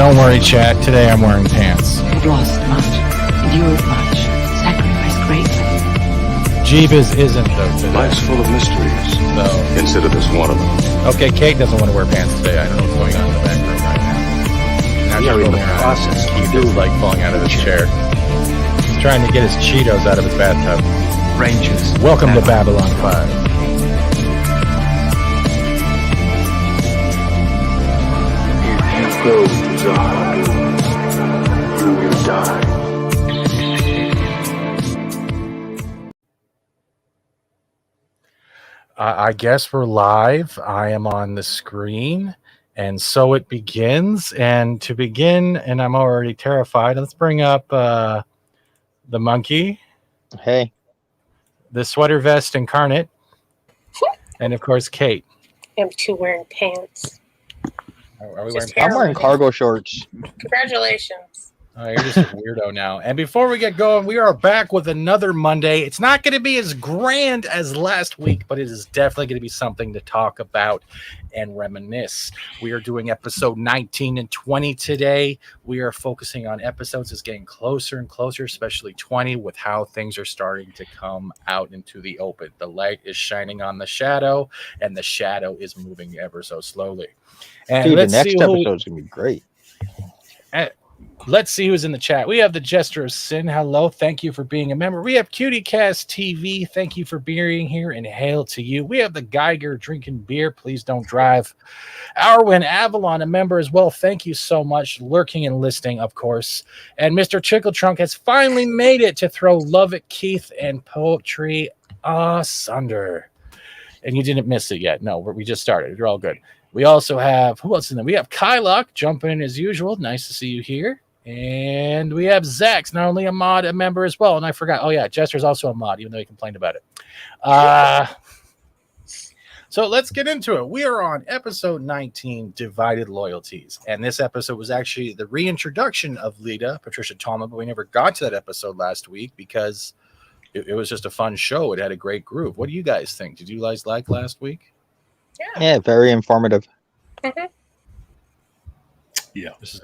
Don't worry, chat. Today I'm wearing pants. I've lost much, endured much, sacrificed greatly. Jeebus isn't, though, today. Life's full of mysteries. So, Consider this one of them. okay, Kate doesn't want to wear pants today. I don't know what's going on in the back room right now. We are in the process. Keith is like falling out of his chair. He's trying to get his Cheetos out of his bathtub. Ranges. Welcome to Babylon 5. Go, Zahar. You will die. I guess we're live. I am on the screen, and so it begins. And to begin, and I'm already terrified, let's bring up the monkey. Hey. The sweater vest incarnate. And, of course, Kate. I'm too wearing pants. Are we wearing Just pants? I'm wearing cargo shorts. Congratulations. Oh, you're just a weirdo now. And before we get going, we are back with another Monday. It's not going to be as grand as last week, but it is definitely going to be something to talk about and reminisce. We are doing episode 19 and 20 today. We are focusing on episodes that's getting closer and closer, especially 20, with how things are starting to come out into the open. The light is shining on the shadow, and the shadow is moving ever so slowly. And Dude, the let's next see who- episode is going to be great. Let's see who's in the chat. We have the Jester of Sin. Hello. Thank you for being a member. We have CutieCast TV. Thank you for being here, and hail to you. We have the Geiger drinking beer. Please don't drive. Arwen Avalon, a member as well. Thank you so much. Lurking and listening, of course. And Mr. Chickletrunk has finally made it to throw Love It, Keith, and Poetry asunder. And you didn't miss it yet. No, we just started. You're all good. We also have, who else in there? We have Kylock jumping in as usual. Nice to see you here. And we have Zax, not only a mod, a member as well. And I forgot. Oh, yeah, Jester's also a mod, even though he complained about it. So let's get into it. We are on episode 19, Divided Loyalties. And this episode was actually the reintroduction of Lyta, Patricia Tallman, but we never got to that episode last week because it was just a fun show. It had a great groove. What do you guys think? Did you guys like last week? Yeah, very informative. Mm-hmm. Yeah. This is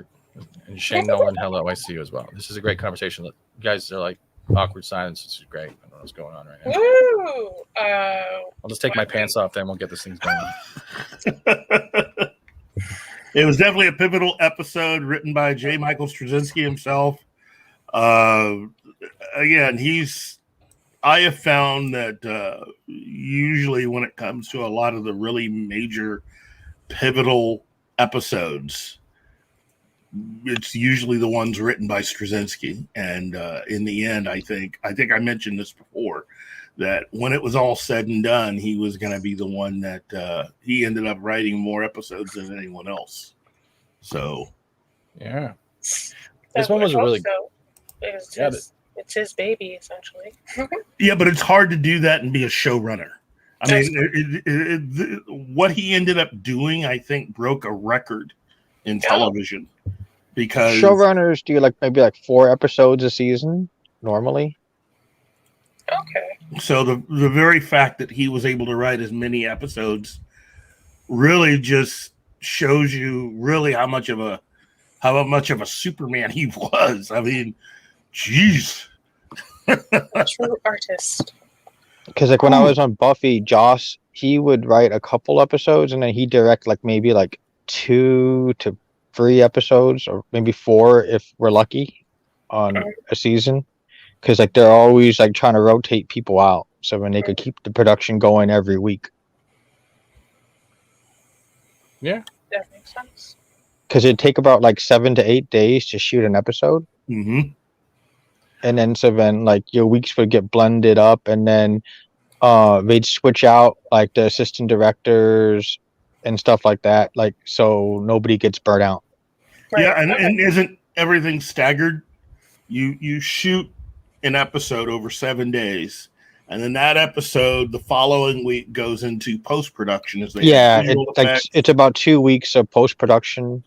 and Shane Nolan, hello, I see you as well. This is a great conversation. You guys are like awkward silence. This is great. I don't know what's going on right now. Woo! I'll just take my pants off, then we'll get this thing going. It was definitely a pivotal episode written by J. Michael Straczynski himself. Again, I have found that usually when it comes to a lot of the really major pivotal episodes, it's usually the ones written by Straczynski. And in the end, I think I mentioned this before, that when it was all said and done, he was going to be the one that he ended up writing more episodes than anyone else. So, yeah. This one was really good. It's his baby, essentially. yeah, but it's hard to do that and be a showrunner. I mean, what he ended up doing, I think, broke a record in television. Because showrunners do maybe 4 episodes a season normally. Okay. So the very fact that he was able to write as many episodes really just shows you really how much of a Superman he was. I mean, jeez. A true artist. Because when I was on Buffy, Joss, he would write a couple episodes and then he'd direct maybe 2 to 3 episodes, or maybe 4 if we're lucky on a season. Because they're always trying to rotate people out, so when they could keep the production going every week. Yeah, that makes sense. Because it'd take about 7 to 8 days to shoot an episode. Mm-hmm. And then your weeks would get blended up, and then they'd switch out the assistant directors and stuff like that, so nobody gets burnt out. Right. Yeah, and isn't everything staggered? You shoot an episode over 7 days, and then that episode the following week goes into post-production. It's about 2 weeks of post-production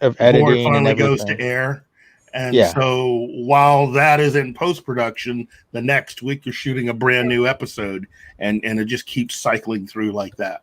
of editing. Before it finally and goes to air. And Yeah. so while that is in post-production, the next week you're shooting a brand new episode, and it just keeps cycling through like that.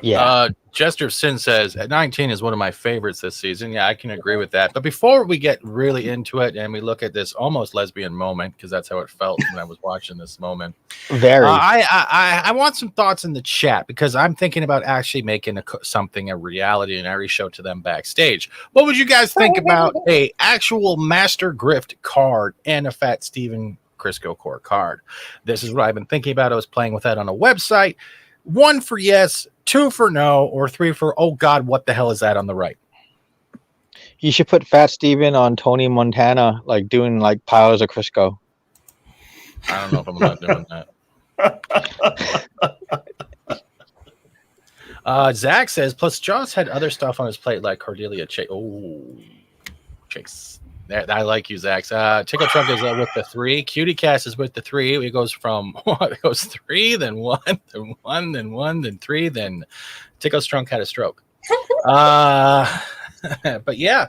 Yeah. Jester of Sin says, at 19 is one of my favorites this season. Yeah, I can agree with that. But before we get really into it and we look at this almost lesbian moment, because that's how it felt when I was watching this moment, Very. I want some thoughts in the chat, because I'm thinking about actually making something a reality, and I already showed to them backstage. What would you guys think about a actual Master Grift card and a Fat Steven Crisco Core card? This is what I've been thinking about. I was playing with that on a website. 1 for yes, 2 for no, or 3 for, oh God, what the hell is that on the right? You should put Fat Steven on Tony Montana, like doing like piles of Crisco. I don't know if I'm not doing that. Zach says, plus Joss had other stuff on his plate like Cordelia Chase. Oh, Chase. I like you, Zach. Tickle Trunk is with the 3. Cutie Cast is with the 3. It goes from it goes 3, then 1, then 1, then 1, then 3, then Tickle Trunk had a stroke. But yeah,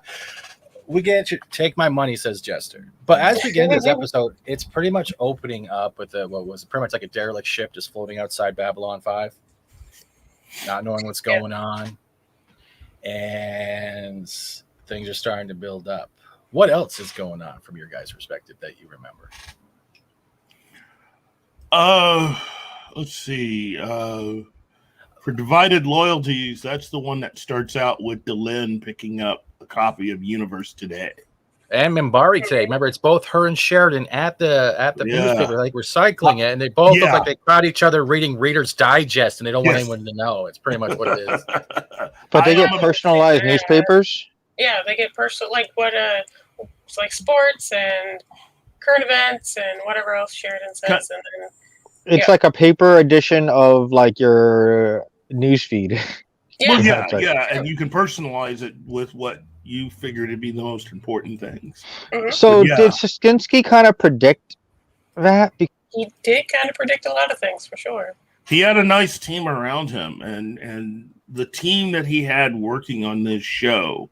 we get you. Take my money, says Jester. But as we get into this episode, it's pretty much opening up with what was pretty much like a derelict ship just floating outside Babylon 5, not knowing what's going on, and things are starting to build up. What else is going on from your guys' perspective that you remember? Let's see. For Divided Loyalties, that's the one that starts out with Delenn picking up a copy of Universe Today. And Mollari today. Remember, it's both her and Sheridan at the newspaper, like recycling it, and they both look like they caught each other reading Reader's Digest, and they don't want anyone to know. It's pretty much what it is. But they get personalized newspapers. Yeah, they get personal, like what it's like sports and current events and whatever else Sheridan says, and then it's like a paper edition of like your news feed. Yeah, and you can personalize it with what you figure to be the most important things. Mm-hmm. So did Soskinsky kind of predict that? He did kind of predict a lot of things, for sure. He had a nice team around him, and the team that he had working on this show,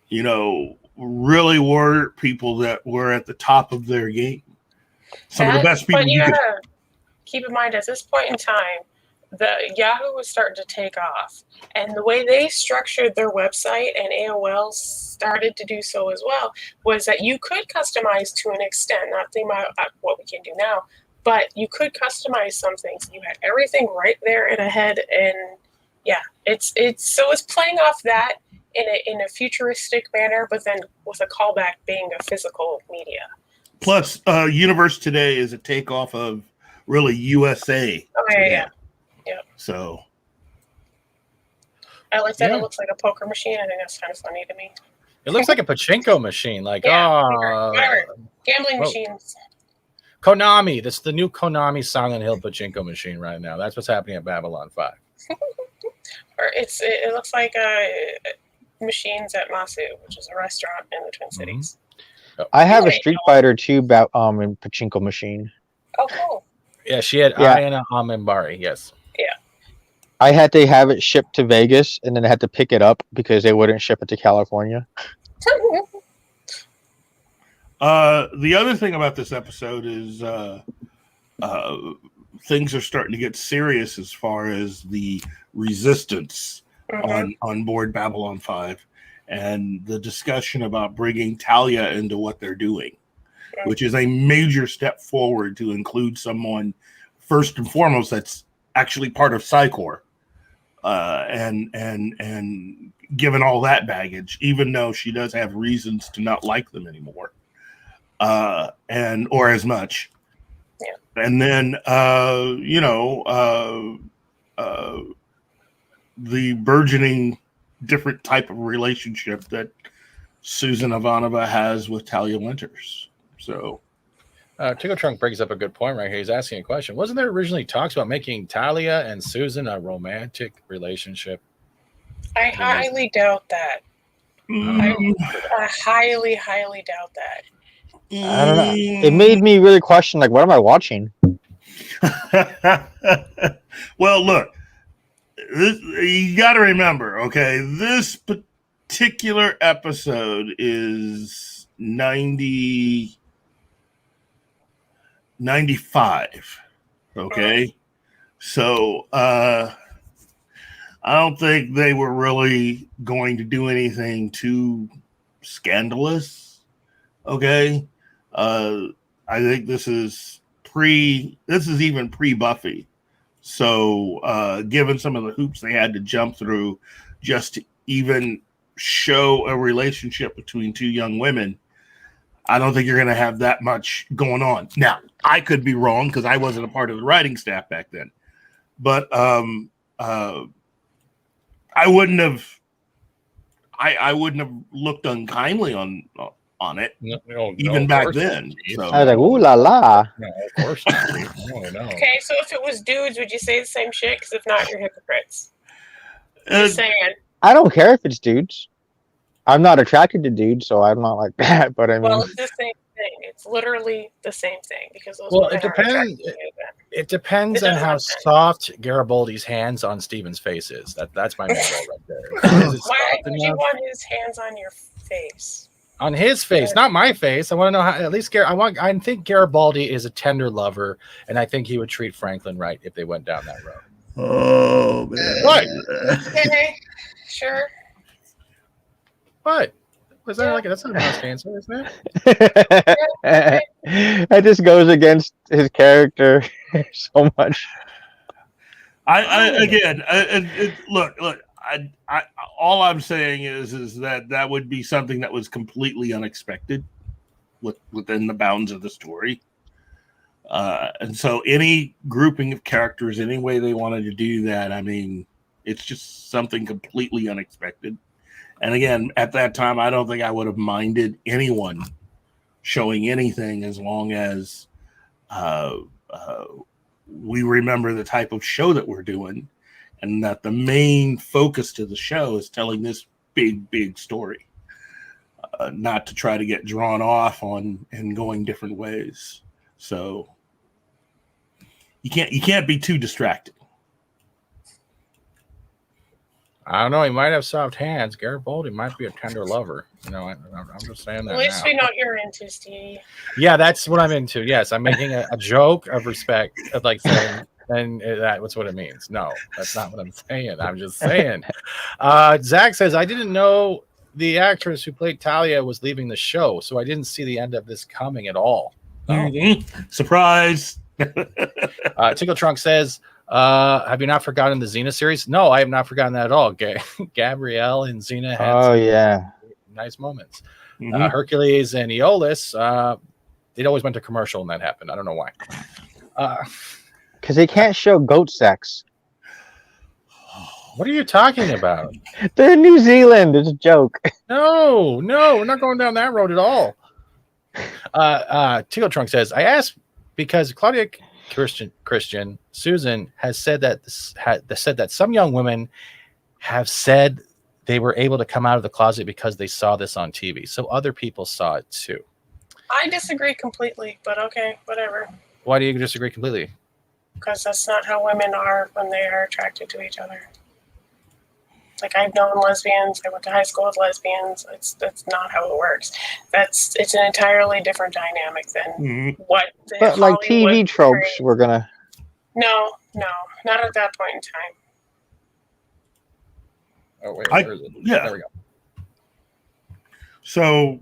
you know, really were people that were at the top of their game. Some of the best people. But you gotta keep in mind, at this point in time, the Yahoo was starting to take off, and the way they structured their website, and AOL started to do so as well, was that you could customize to an extent, not thinking about what we can do now, but you could customize some things. You had everything right there in a head, and it's playing off that in a futuristic manner, but then with a callback being a physical media. Plus, Universe Today is a takeoff of really USA. Oh yeah. So I like that. It looks like a poker machine. I think that's kind of funny to me. It looks like a pachinko machine, like gambling machines. Konami. That's the new Konami Silent Hill pachinko machine right now. That's what's happening at Babylon 5. Or it looks like machines at Masu, which is a restaurant in the Twin Cities. I have a Street Fighter 2 pachinko machine. Oh, cool. Yeah, she had Ayana Amembari, yes. Yeah. I had to have it shipped to Vegas, and then I had to pick it up because they wouldn't ship it to California. The other thing about this episode is things are starting to get serious as far as the resistance on board Babylon 5 and the discussion about bringing Talia into what they're doing, which is a major step forward to include someone first and foremost that's actually part of Psycor, and given all that baggage, even though she does have reasons to not like them anymore, or as much. Yeah. And then the burgeoning different type of relationship that Susan Ivanova has with Talia Winters. So Tickle Trunk brings up a good point right here. He's asking a question. Wasn't there originally talks about making Talia and Susan a romantic relationship? I highly doubt that. I highly, highly doubt that. I don't know. It made me really question, like, what am I watching? Well, look, you got to remember, okay, this particular episode is 95, okay? So I don't think they were really going to do anything too scandalous. Okay. I think this is even pre-Buffy. So given some of the hoops they had to jump through just to even show a relationship between two young women, I don't think you're going to have that much going on. Now, I could be wrong because I wasn't a part of the writing staff back then. But I wouldn't have looked unkindly on it, even back then. So. I was like, ooh la la. No, of course not. No. Okay, so if it was dudes, would you say the same shit? Because if not, you're hypocrites. Just saying. I don't care if it's dudes. I'm not attracted to dudes, so I'm not like that. But I mean, Well, it's the same thing. It's literally the same thing because those. Well, women it are depends. attracted to you then. It depends It on how doesn't. soft Garibaldi's hands on Steven's face is. That's my main goal right there. Is it Why soft would you enough? want his hands on your face? On his face, not my face. I want to know how. At least I think Garibaldi is a tender lover, and I think he would treat Franklin right if they went down that road. Oh man! What? Okay, sure. What? Was that like that's not a nice answer, isn't it? That just goes against his character so much. Look. All I'm saying is that would be something that was completely unexpected within the bounds of the story. And so any grouping of characters, any way they wanted to do that, I mean, it's just something completely unexpected. And again, at that time, I don't think I would have minded anyone showing anything as long as we remember the type of show that we're doing and that the main focus to the show is telling this big story, not to try to get drawn off on and going different ways. So you can't be too distracted. I don't know. He might have soft hands. Garibaldi might be a tender lover. You know, I'm just saying that. At least now. we know what you're into, Stevie. Yeah, that's what I'm into. Yes, I'm making a joke of respect, of like saying, and that's what it means. No, that's not what I'm saying. I'm just saying. Zach says, I didn't know the actress who played Talia was leaving the show, so I didn't see the end of this coming at all. Mm-hmm. Surprise. Tickle Trunk says, have you not forgotten the Xena series? No, I have not forgotten that at all. Gabrielle and Xena had nice moments. Mm-hmm. Hercules and Aeolus, it always went to commercial when that happened. I don't know why. Because they can't show goat sex. What are you talking about? They're in New Zealand. It's a joke. No, we're not going down that road at all. Tickle Trunk says, I asked because Claudia, Christian, Susan has said that some young women have said they were able to come out of the closet because they saw this on TV. So other people saw it too. I disagree completely, but okay, whatever. Why do you disagree completely? Because that's not how women are when they are attracted to each other. Like, I've known lesbians. I went to high school with lesbians. That's not how it works. It's an entirely different dynamic than what. But like TV tropes, we're gonna. No, not at that point in time. Oh wait, where is it? Yeah. There we go. So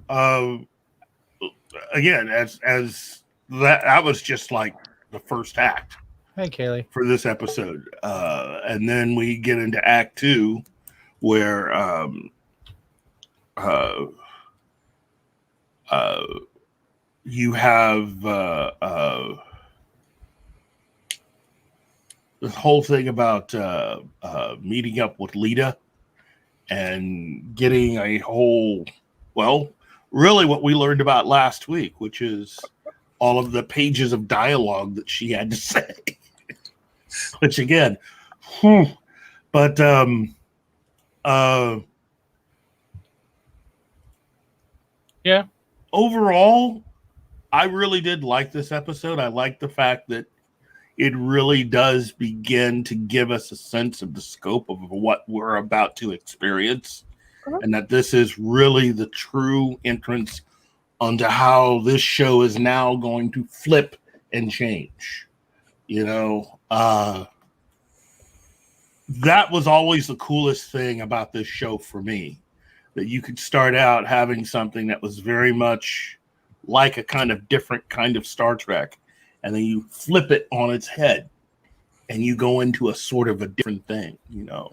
again, as that was just like the first act. Hey, Kaylee. For this episode, and then we get into Act 2, where you have this whole thing about meeting up with Lyta and getting a whole, well, really what we learned about last week, which is all of the pages of dialogue that she had to say. Which again, but yeah. Overall, I really did like this episode. I like the fact that it really does begin to give us a sense of the scope of what we're about to experience, and that this is really the true entrance onto how this show is now going to flip and change. You know, that was always the coolest thing about this show for me, that you could start out having something that was very much like a kind of different kind of Star Trek, and then you flip it on its head and you go into a sort of a different thing, you know,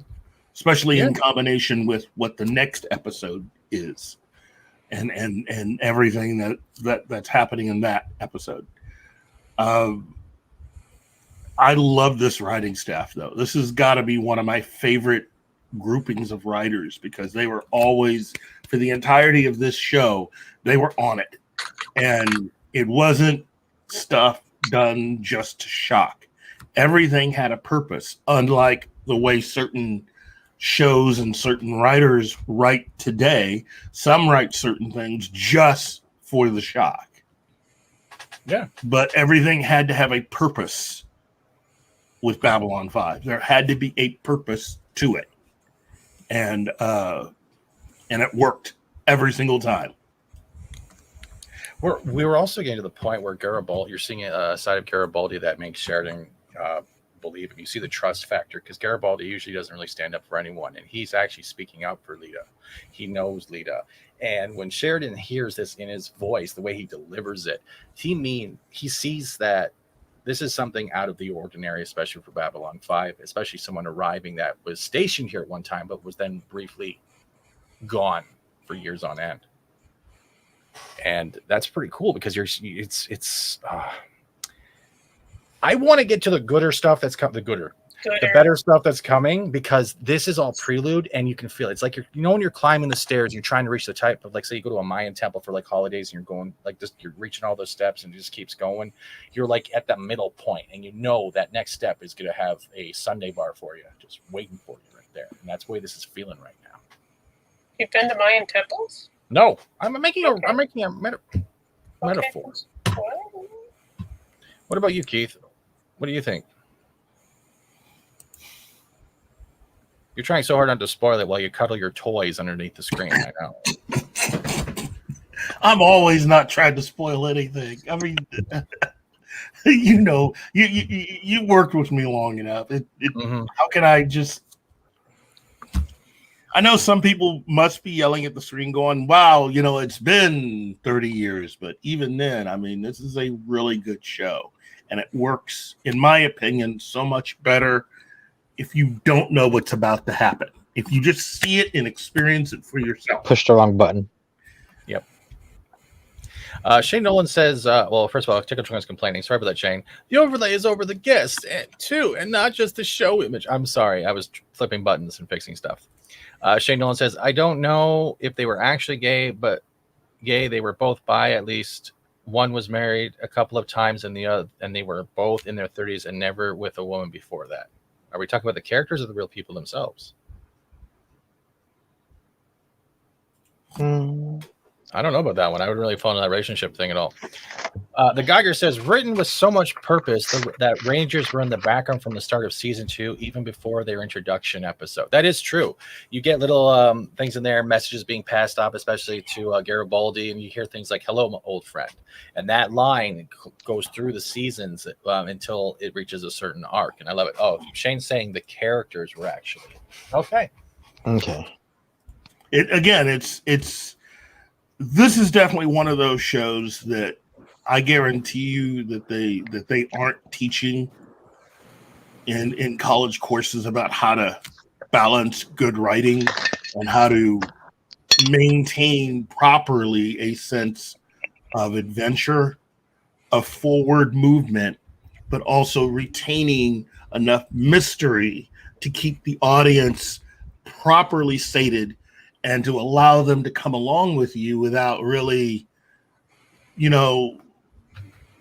especially in combination with what the next episode is and everything that's happening in that episode. I love this writing staff, though. This has got to be one of my favorite groupings of writers, because they were always, for the entirety of this show, they were on it. And it wasn't stuff done just to shock. Everything had a purpose, unlike the way certain shows and certain writers write today. Some write certain things just for the shock. Yeah. But everything had to have a purpose with Babylon 5. There had to be a purpose to it. And it worked every single time. We were also getting to the point where Garibaldi, you're seeing a side of Garibaldi that makes Sheridan believe him. You see the trust factor, because Garibaldi usually doesn't really stand up for anyone, and he's actually speaking up for Lyta. He knows Lyta. And when Sheridan hears this in his voice, the way he delivers it, he sees that this is something out of the ordinary, especially for Babylon 5, especially someone arriving that was stationed here at one time, but was then briefly gone for years on end. And that's pretty cool, because I want to get to the gooder stuff that's coming, the better stuff that's coming, because this is all prelude, and you can feel it. It's like when you're climbing the stairs, you're trying to reach the type of, like, say you go to a Mayan temple for like holidays, and you're going like this, you're reaching all those steps, and it just keeps going. You're like at that middle point, and you know that next step is going to have a Sunday bar for you, just waiting for you right there. And that's the way this is feeling right now. You've been to Mayan temples? No, I'm making a metaphor. Okay. What about you, Keith? What do you think? You're trying so hard not to spoil it while you cuddle your toys underneath the screen. I know. I'm always not trying to spoil anything. I mean, you know, you worked with me long enough. How can I just? I know some people must be yelling at the screen going, wow, you know, it's been 30 years. But even then, I mean, this is a really good show. And it works, in my opinion, so much better if you don't know what's about to happen. If you just see it and experience it for yourself. Push the wrong button. Yep. Shane Nolan says, well, first of all, Tickle Trunk is complaining. Sorry about that, Shane. The overlay is over the guest, too, and not just the show image. I'm sorry. I was flipping buttons and fixing stuff. Shane Nolan says, I don't know if they were actually gay, but they were both bi. At least one was married a couple of times, and they were both in their 30s and never with a woman before that. Are we talking about the characters or the real people themselves? I don't know about that one. I wouldn't really fall into that relationship thing at all. The Geiger says, written with so much purpose that Rangers were in the background from the start of season 2, even before their introduction episode. That is true. You get little things in there, messages being passed off, especially to Garibaldi, and you hear things like, hello, my old friend. And that line goes through the seasons until it reaches a certain arc. And I love it. Oh, Shane's saying the characters were actually. Okay. This is definitely one of those shows that I guarantee you that they aren't teaching in college courses about how to balance good writing and how to maintain properly a sense of adventure, of forward movement, but also retaining enough mystery to keep the audience properly sated and to allow them to come along with you without really, you know,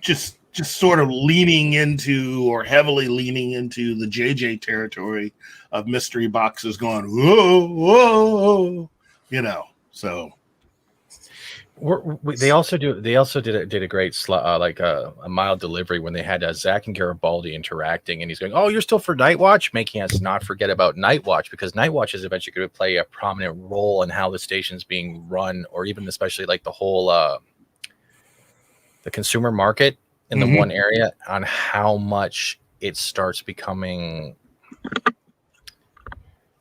just sort of leaning into or heavily leaning into the JJ territory of mystery boxes going, whoa, whoa, you know, so. They also did a great a mild delivery when they had Zach and Garibaldi interacting, and he's going, "Oh, you're still for Night Watch," making us not forget about Night Watch, because Night Watch is eventually going to play a prominent role in how the station's being run, or even especially like the whole the consumer market in the one area, on how much it starts becoming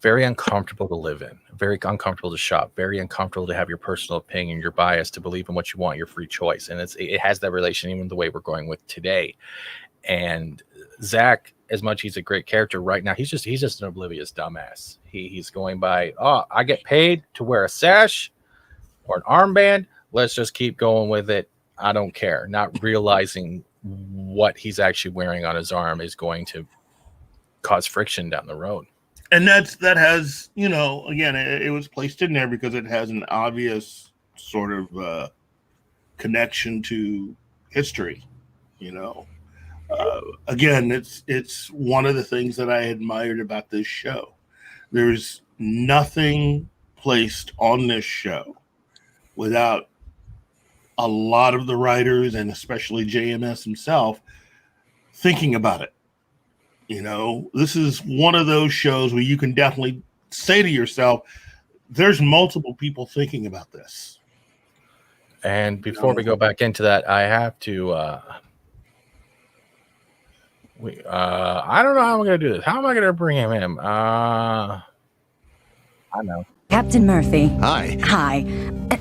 very uncomfortable to live in, very uncomfortable to shop, very uncomfortable to have your personal opinion, your bias, to believe in what you want, your free choice. And it has that relation, even the way we're going with today. And Zach, as much he's a great character right now, he's just an oblivious dumbass. He's going by, oh, I get paid to wear a sash or an armband. Let's just keep going with it. I don't care. Not realizing what he's actually wearing on his arm is going to cause friction down the road. And that has, you know, again, it was placed in there because it has an obvious sort of connection to history, you know. Again, it's one of the things that I admired about this show. There's nothing placed on this show without a lot of the writers, and especially JMS himself, thinking about it. You know, this is one of those shows where you can definitely say to yourself, there's multiple people thinking about this. And before we go back into that, I have to I don't know how I'm going to do this. How am I going to bring him in? I know. Captain Murphy. Hi. Hi.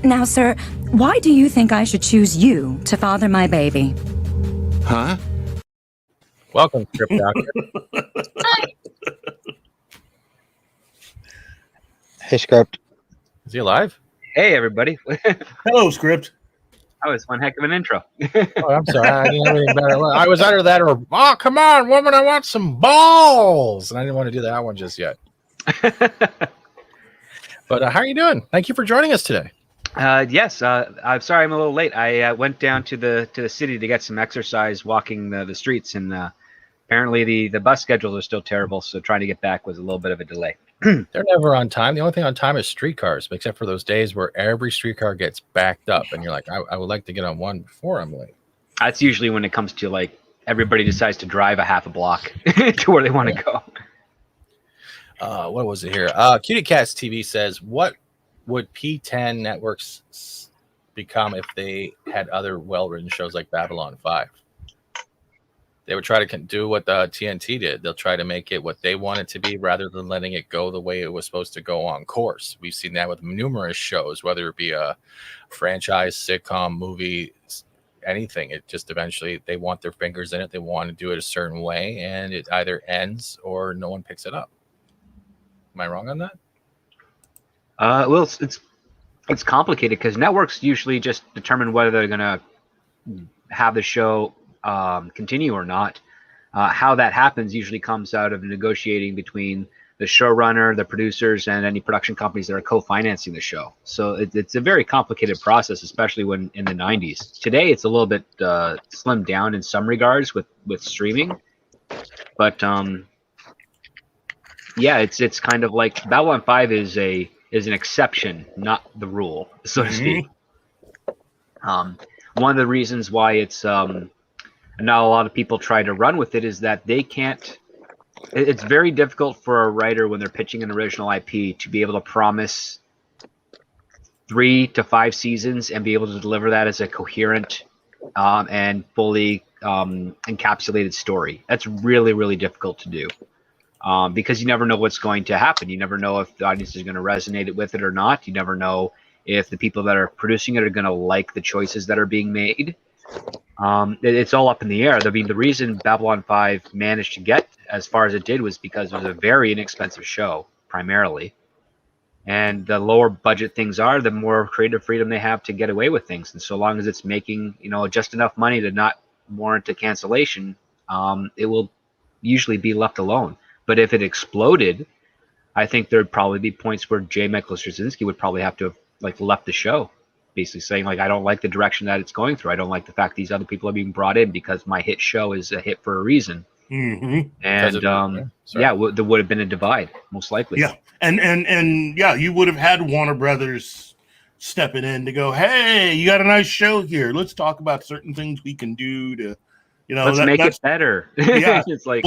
Now, sir, why do you think I should choose you to father my baby? Huh? Welcome, Script Doctor. Hey, Script. Is he alive? Hey, everybody. Hello, Script. That was one heck of an intro. Oh, I'm sorry. I didn't have anything better. I was either that or, oh, come on, woman, I want some balls. And I didn't want to do that one just yet. But how are you doing? Thank you for joining us today. Yes, I'm sorry I'm a little late. I went down to the city to get some exercise walking the streets, and apparently the bus schedules are still terrible, so trying to get back was a little bit of a delay. They're never on time. The only thing on time is streetcars, except for those days where every streetcar gets backed up, and you're like, I would like to get on one before I'm late. That's usually when it comes to, like, everybody decides to drive a half a block to where they want to go. What was it here? CutieCast TV says, what would P10 networks become if they had other well-written shows like Babylon 5? They would try to do what the TNT did. They'll try to make it what they want it to be rather than letting it go the way it was supposed to go on course. We've seen that with numerous shows, whether it be a franchise, sitcom, movie, anything. It just eventually, they want their fingers in it. They want to do it a certain way, and it either ends or no one picks it up. Am I wrong on that? Well, it's complicated because networks usually just determine whether they're going to have the show continue or not. How that happens usually comes out of negotiating between the showrunner, the producers, and any production companies that are co-financing the show. So it's a very complicated process, especially when in the 90s. Today, it's a little bit slimmed down in some regards with streaming, but yeah, it's kind of like Babylon 5 is an exception, not the rule, so to speak. One of the reasons why it's not a lot of people try to run with it is that they can't. It's very difficult for a writer when they're pitching an original IP to be able to promise 3 to 5 seasons and be able to deliver that as a coherent and fully encapsulated story. That's really, really difficult to do. Because you never know what's going to happen. You never know if the audience is going to resonate with it or not. You never know if the people that are producing it are going to like the choices that are being made. It's all up in the air. I mean, the reason Babylon 5 managed to get as far as it did was because it was a very inexpensive show, primarily. And the lower budget things are, the more creative freedom they have to get away with things. And so long as it's making, just enough money to not warrant a cancellation, it will usually be left alone. But if it exploded, I think there'd probably be points where J. Michael Straczynski would probably have to have left the show, basically saying I don't like the direction that it's going through. I don't like the fact these other people are being brought in because my hit show is a hit for a reason. Mm-hmm. And there would have been a divide, most likely. Yeah, and yeah, you would have had Warner Brothers stepping in to go, hey, you got a nice show here. Let's talk about certain things we can do to, let's make it better. Yeah, it's like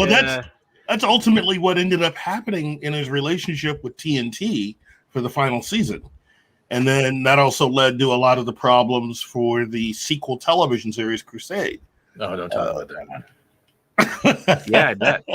that's ultimately what ended up happening in his relationship with TNT for the final season. And then that also led to a lot of the problems for the sequel television series Crusade. No, don't talk about that. Yeah, I bet.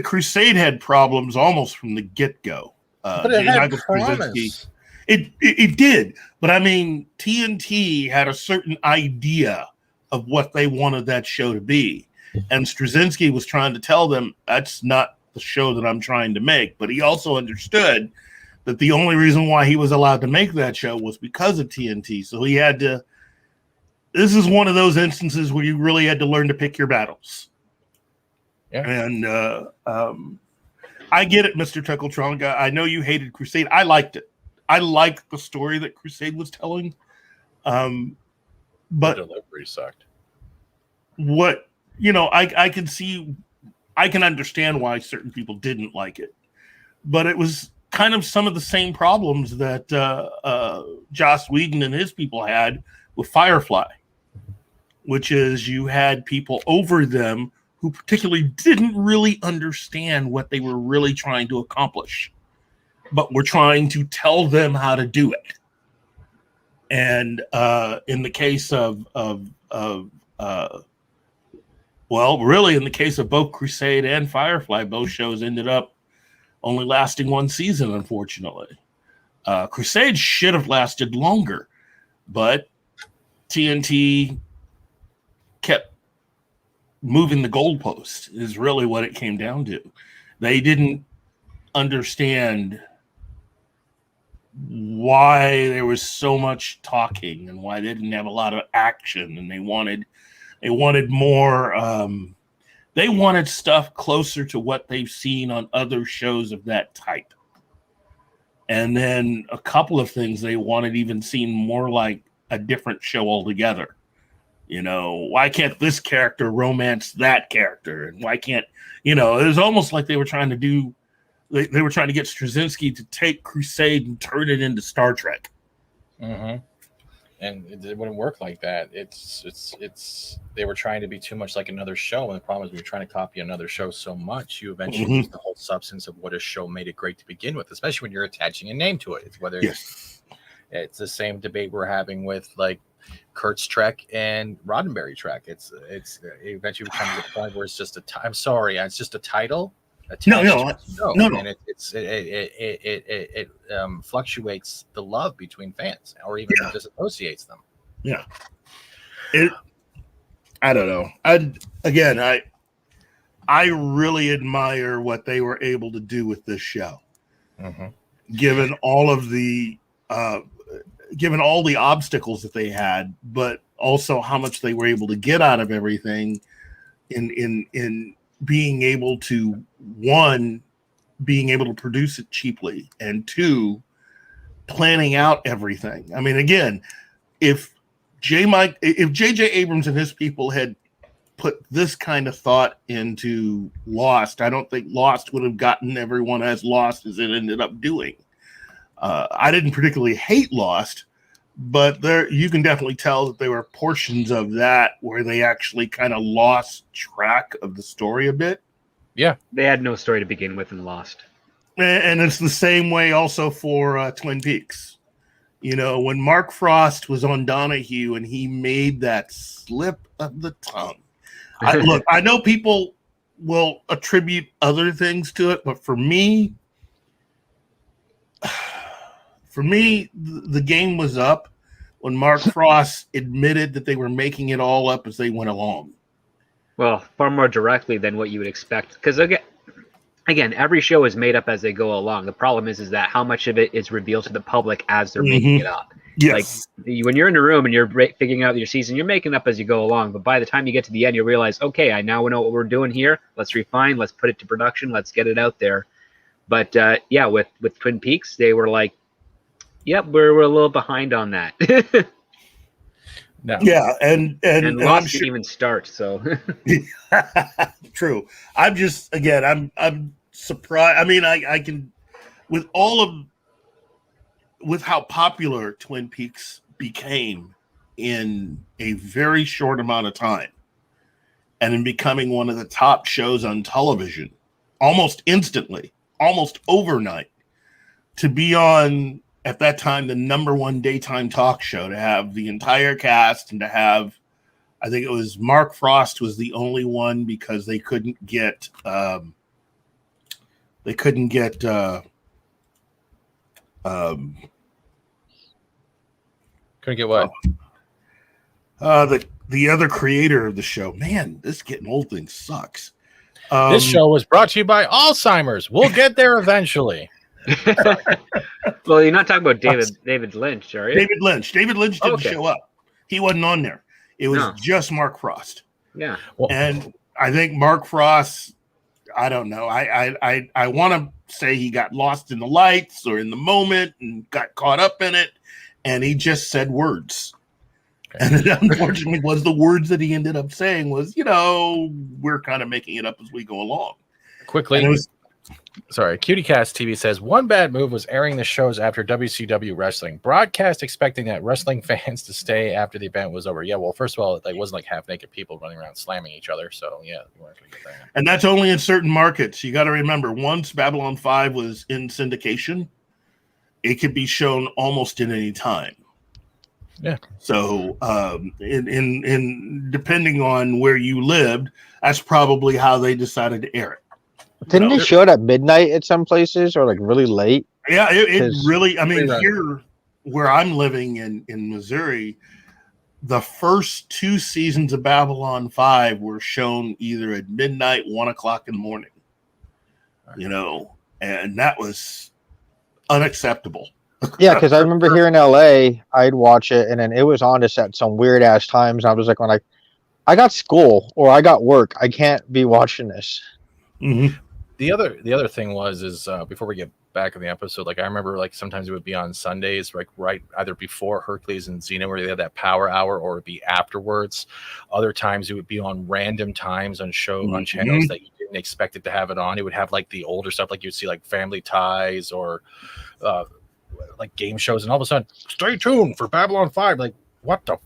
Crusade had problems almost from the get-go. But it had promise. It did, but I mean, TNT had a certain idea of what they wanted that show to be, and Straczynski was trying to tell them that's not the show that I'm trying to make. But he also understood that the only reason why he was allowed to make that show was because of TNT. So he had to. This is one of those instances where you really had to learn to pick your battles. Yeah. And I get it, Mr. Tuckletronga. I know you hated Crusade. I liked it. I liked the story that Crusade was telling. But the delivery sucked. What, I can see, I can understand why certain people didn't like it. But it was kind of some of the same problems that Joss Whedon and his people had with Firefly, which is you had people over them who particularly didn't really understand what they were really trying to accomplish, but were trying to tell them how to do it. And in the case of really in the case of both Crusade and Firefly, both shows ended up only lasting one season, unfortunately. Crusade should have lasted longer, but TNT kept moving the goalpost is really what it came down to. They didn't understand why there was so much talking and why they didn't have a lot of action, and they wanted more they wanted stuff closer to what they've seen on other shows of that type. And then a couple of things they wanted even seen more like a different show altogether. Why can't this character romance that character? And why can't, it was almost like they were trying to do, they were trying to get Straczynski to take Crusade and turn it into Star Trek. Mm-hmm. And it wouldn't work like that. They were trying to be too much like another show. And the problem is when you're trying to copy another show so much, you eventually lose the whole substance of what a show made it great to begin with, especially when you're attaching a name to it. It's whether it's the same debate we're having with like Kurt's Trek and Roddenberry Trek. It's eventually comes to the point where it's just it's just a title. No. And it fluctuates the love between fans, or even disassociates them. Yeah. I don't know. I really admire what they were able to do with this show, given all the obstacles that they had, but also how much they were able to get out of everything in being able to, one, being able to produce it cheaply, and two, planning out everything. I mean, again, if J.J. Abrams and his people had put this kind of thought into Lost, I don't think Lost would have gotten everyone as lost as it ended up doing. I didn't particularly hate Lost, but you can definitely tell that there were portions of that where they actually kind of lost track of the story a bit. Yeah. They had no story to begin with in Lost. And it's the same way also for Twin Peaks. When Mark Frost was on Donahue and he made that slip of the tongue. I know people will attribute other things to it, but for me, the game was up when Mark Frost admitted that they were making it all up as they went along. Well, far more directly than what you would expect. Because again, every show is made up as they go along. The problem is that how much of it is revealed to the public as they're making it up. Yes. Like when you're in a room and you're figuring out your season, you're making up as you go along. But by the time you get to the end, you realize, okay, I now know what we're doing here. Let's refine. Let's put it to production. Let's get it out there. But with Twin Peaks, they were like, yep, we're a little behind on that. No. Yeah, and Lost didn't even start, so true. I'm just I'm surprised. I mean, I can with how popular Twin Peaks became in a very short amount of time, and in becoming one of the top shows on television almost instantly, almost overnight, to be on at that time the #1 daytime talk show, to have the entire cast and to have I think it was Mark Frost was the only one because they couldn't get couldn't get what? The other creator of the show. Man, this getting old thing sucks. This show was brought to you by Alzheimer's. We'll get there eventually. Well, you're not talking about David Lynch, are you? David Lynch. David Lynch didn't show up. He wasn't on there. It was just Mark Frost. Yeah. Well, And I think Mark Frost, I don't know. I want to say he got lost in the lights or in the moment and got caught up in it, and he just said words. And it unfortunately was the words that he ended up saying was, we're kind of making it up as we go along. Quickly. CutieCast TV says, one bad move was airing the shows after WCW wrestling. Broadcast expecting that wrestling fans to stay after the event was over. Yeah, well, first of all, it wasn't like half-naked people running around slamming each other. So, yeah, you weren't going to get that. And that's only in certain markets. You got to remember, once Babylon 5 was in syndication, it could be shown almost at any time. Yeah. So, in depending on where you lived, that's probably how they decided to air it. Didn't they show it at midnight at some places or like really late? Yeah, it really, I mean, here where I'm living in Missouri, the first 2 seasons of Babylon 5 were shown either at midnight, 1 o'clock in the morning, and that was unacceptable. Yeah, because I remember here in LA, I'd watch it and then it was on us at some weird ass times. And I was like, I got school or I got work. I can't be watching this. Mm-hmm. The other thing is before we get back in the episode, like I remember like sometimes it would be on Sundays, like right either before Hercules and Xena where they had that power hour, or it'd be afterwards. Other times it would be on random times on channels that you didn't expect it to have it on. It would have like the older stuff, like you'd see like Family Ties or like game shows, and all of a sudden, stay tuned for Babylon 5. Like, what the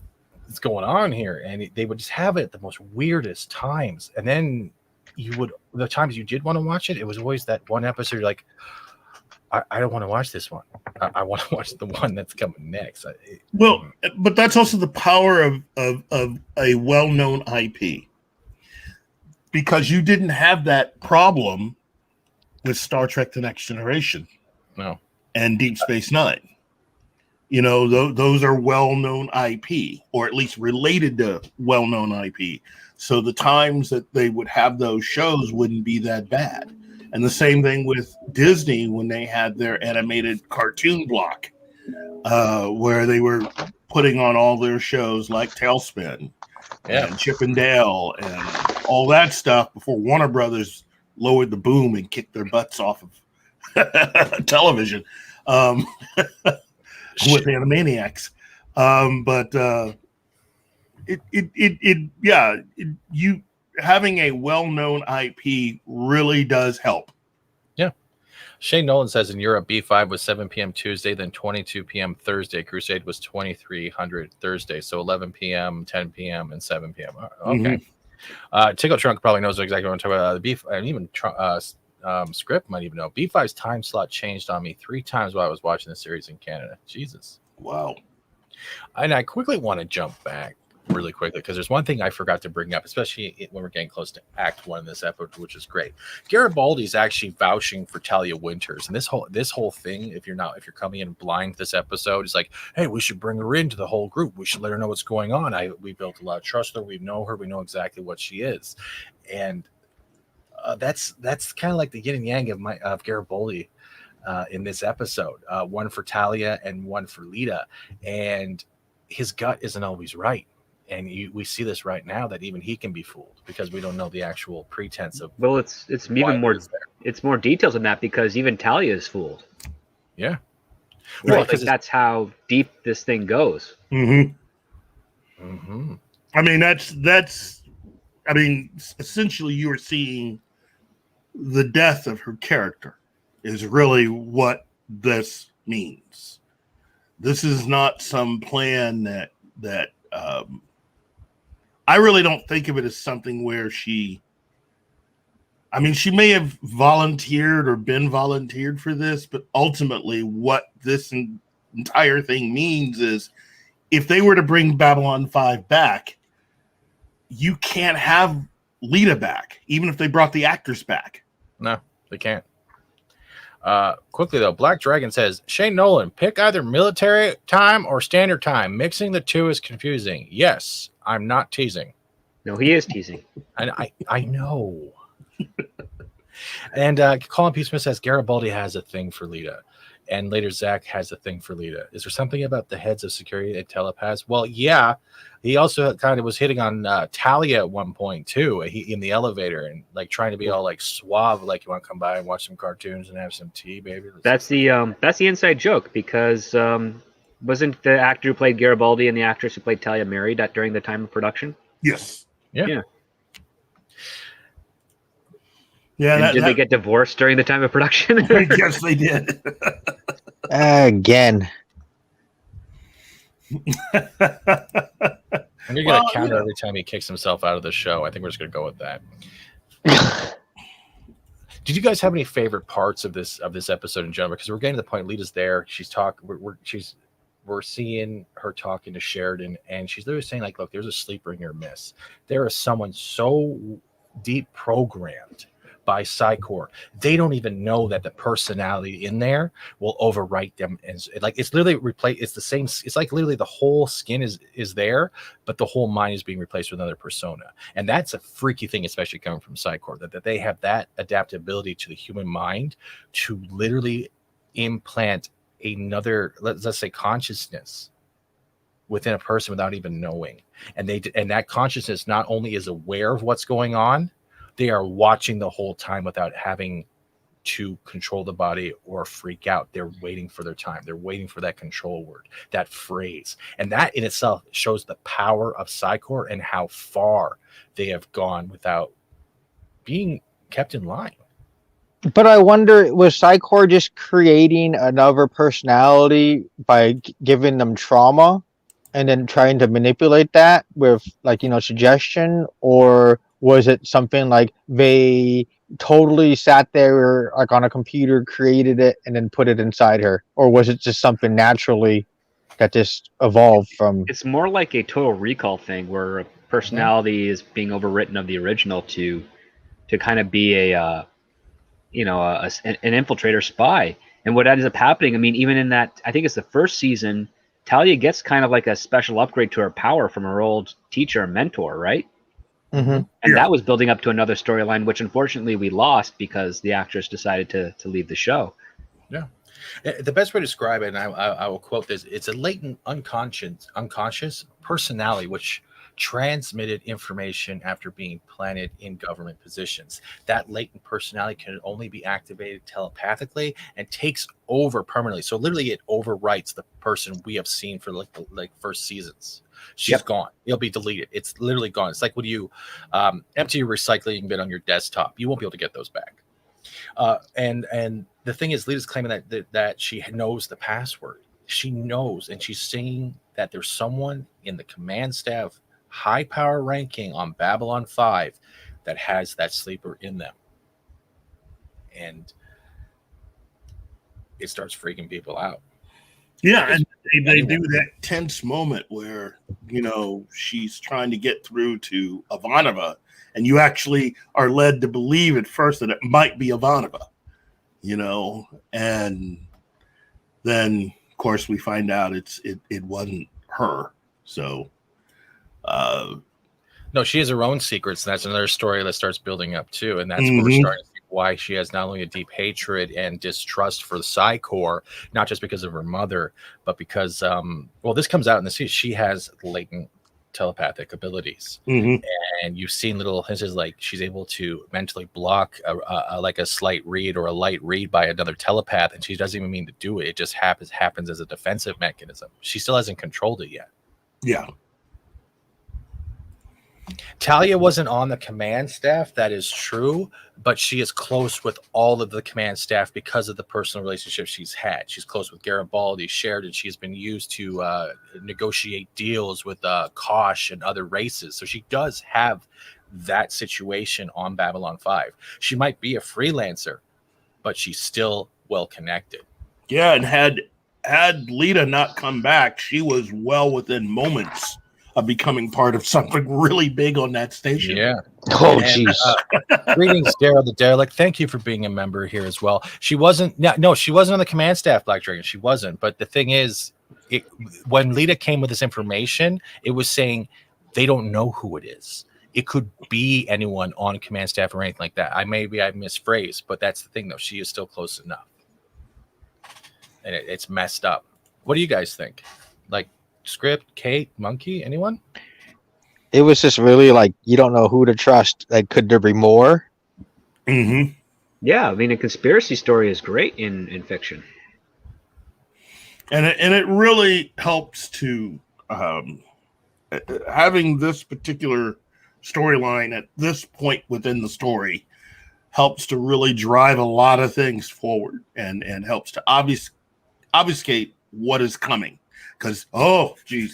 is going on here? And they would just have it at the most weirdest times, and then the times you did want to watch it, it was always that one episode you're like, I don't want to watch this one. I want to watch the one that's coming next. But that's also the power of a well-known IP, because you didn't have that problem with Star Trek: The Next Generation, and Deep Space Nine. Those are well-known IP, or at least related to well-known IP. So the times that they would have those shows wouldn't be that bad. And the same thing with Disney when they had their animated cartoon block, where they were putting on all their shows like Tailspin and Chip and Dale and all that stuff before Warner Brothers lowered the boom and kicked their butts off of television with Animaniacs. You having a well-known IP really does help. Yeah. Shane Nolan says in Europe, B5 was 7 p.m. Tuesday, then 22 p.m. Thursday. Crusade was 2300 Thursday. So 11 p.m., 10 p.m., and 7 p.m. Okay. Tickle Trunk probably knows exactly what I'm talking about. The B5, and even Script might even know. B5's time slot changed on me 3 times while I was watching the series in Canada. Jesus. Wow. And I quickly want to jump back really quickly because there's one thing I forgot to bring up, especially when we're getting close to Act 1 in this episode, which is great. Garibaldi's actually vouching for Talia Winters, and this whole thing, if you're coming in blind this episode, is like, hey, we should bring her into the whole group. We should let her know what's going on. We built a lot of trust with her. We know her. We know exactly what she is, and that's kind of like the yin and yang of Garibaldi in this episode. One for Talia and one for Lyta, and his gut isn't always right. And we see this right now that even he can be fooled because we don't know the actual pretense of. Well, it's even more. It's more details than that because even Talia is fooled. Yeah. Well, that's how deep this thing goes. Mm-hmm. Mm-hmm. I mean, that's. I mean, essentially, you are seeing the death of her character is really what this means. This is not some plan that. I really don't think of it as something where she may have volunteered or been volunteered for this, but ultimately what this entire thing means is if they were to bring Babylon 5 back, you can't have Lyta back, even if they brought the actors back. No, they can't. Quickly though, Black Dragon says, Shane Nolan, pick either military time or standard time. Mixing the two is confusing. Yes, I'm not teasing. No, he is teasing. And I know. And Colin P. Smith says Garibaldi has a thing for Lyta. And later Zach has a thing for Lyta. Is there something about the heads of security and telepaths? Well, yeah. He also kind of was hitting on Talia at one point too. He in the elevator and like trying to be all like suave, like you want to come by and watch some cartoons and have some tea, baby. That's the inside joke, because wasn't the actor who played Garibaldi and the actress who played Talia married during the time of production? Yes. Yeah. Yeah. Did they get divorced during the time of production? Yes, they did. Again. I'm gonna get a counter every time he kicks himself out of the show. I think we're just gonna go with that. Did you guys have any favorite parts of this episode in general? Because we're getting to the point. Lita's there. She's talking. We're seeing her talking to Sheridan, and she's literally saying, like, look, there's a sleeper in your midst. There is someone so deep programmed by Psychor, they don't even know that the personality in there will overwrite them. And like, it's literally replaced. It's the same. It's like literally the whole skin is there, but the whole mind is being replaced with another persona. And that's a freaky thing, especially coming from Psychor, that they have that adaptability to the human mind to literally implant another, let's say, consciousness within a person without even knowing. And that consciousness not only is aware of what's going on, they are watching the whole time without having to control the body or freak out. They're waiting for their time. They're waiting for that control word, that phrase. And that in itself shows the power of Psychor and how far they have gone without being kept in line. But I wonder, was Psychor just creating another personality by giving them trauma and then trying to manipulate that with, like, suggestion? Or was it something like they totally sat there like on a computer, created it, and then put it inside her? Or was it just something naturally that just evolved from? It's more like a Total Recall thing where a personality is being overwritten of the original to kind of be an infiltrator spy. And what ends up happening, I mean, even in that, I think it's the first season, Talia gets kind of like a special upgrade to her power from her old teacher and mentor, right? Mm-hmm. And that was building up to another storyline, which unfortunately we lost because the actress decided to leave the show. Yeah. The best way to describe it, and I will quote this, it's a latent unconscious personality which transmitted information after being planted in government positions. That latent personality can only be activated telepathically and takes over permanently. So literally it overwrites the person we have seen for like first seasons. She's gone. It'll be deleted. It's literally gone. It's like when you empty your recycling bin on your desktop, you won't be able to get those back. And the thing is, Lyta's claiming that she knows the password. She knows, and she's saying that there's someone in the command staff high power ranking on Babylon 5 that has that sleeper in them. And it starts freaking people out. Yeah, and they do that tense moment where, she's trying to get through to Ivanova, and you actually are led to believe at first that it might be Ivanova, and then, of course, we find out it wasn't her. So, no, she has her own secrets, and that's another story that starts building up too, and that's where we're starting to see why she has not only a deep hatred and distrust for the Psychor, not just because of her mother, but because this comes out in the series. She has latent telepathic abilities, and you've seen little hints like she's able to mentally block a slight read or a light read by another telepath, and she doesn't even mean to do it. It just happens as a defensive mechanism. She still hasn't controlled it yet. Yeah. Talia wasn't on the command staff, that is true, but she is close with all of the command staff because of the personal relationships she's had. She's close with Garibaldi, Sheridan. She's been used to negotiate deals with Kosh and other races. So she does have that situation on Babylon 5. She might be a freelancer, but she's still well connected. Yeah, and had Lyta not come back, she was well within moments of becoming part of something really big on that station. Yeah. Oh, And, jeez. Greetings, Daryl the Derelict. Thank you for being a member here as well. She wasn't. No, she wasn't on the command staff, Black Dragon. She wasn't. But the thing is, when Lyta came with this information, it was saying they don't know who it is. It could be anyone on command staff or anything like that. I misphrased, but that's the thing, though. She is still close enough, and it's messed up. What do you guys think? Like script, Kate, Monkey, anyone? It was just really like you don't know who to trust. Like, could there be more? Mm-hmm. Yeah, I mean, a conspiracy story is great in fiction. And it really helps to having this particular storyline at this point within the story helps to really drive a lot of things forward and helps to obfuscate what is coming. Because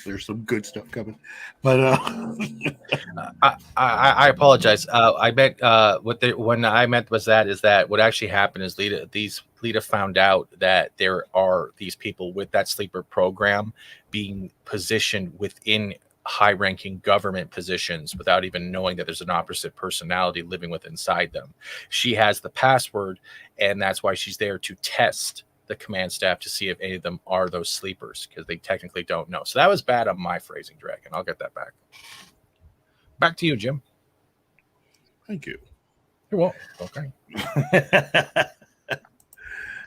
there's some good stuff coming. But I apologize. I meant when I meant was that what actually happened is Lyta found out that there are these people with that sleeper program being positioned within high-ranking government positions without even knowing that there's an opposite personality living inside them. She has the password, and that's why she's there to test the command staff to see if any of them are those sleepers, because they technically don't know. So that was bad on my phrasing, Dragon. I'll get that back. Back to you, Jim. Thank you. You're welcome. Okay.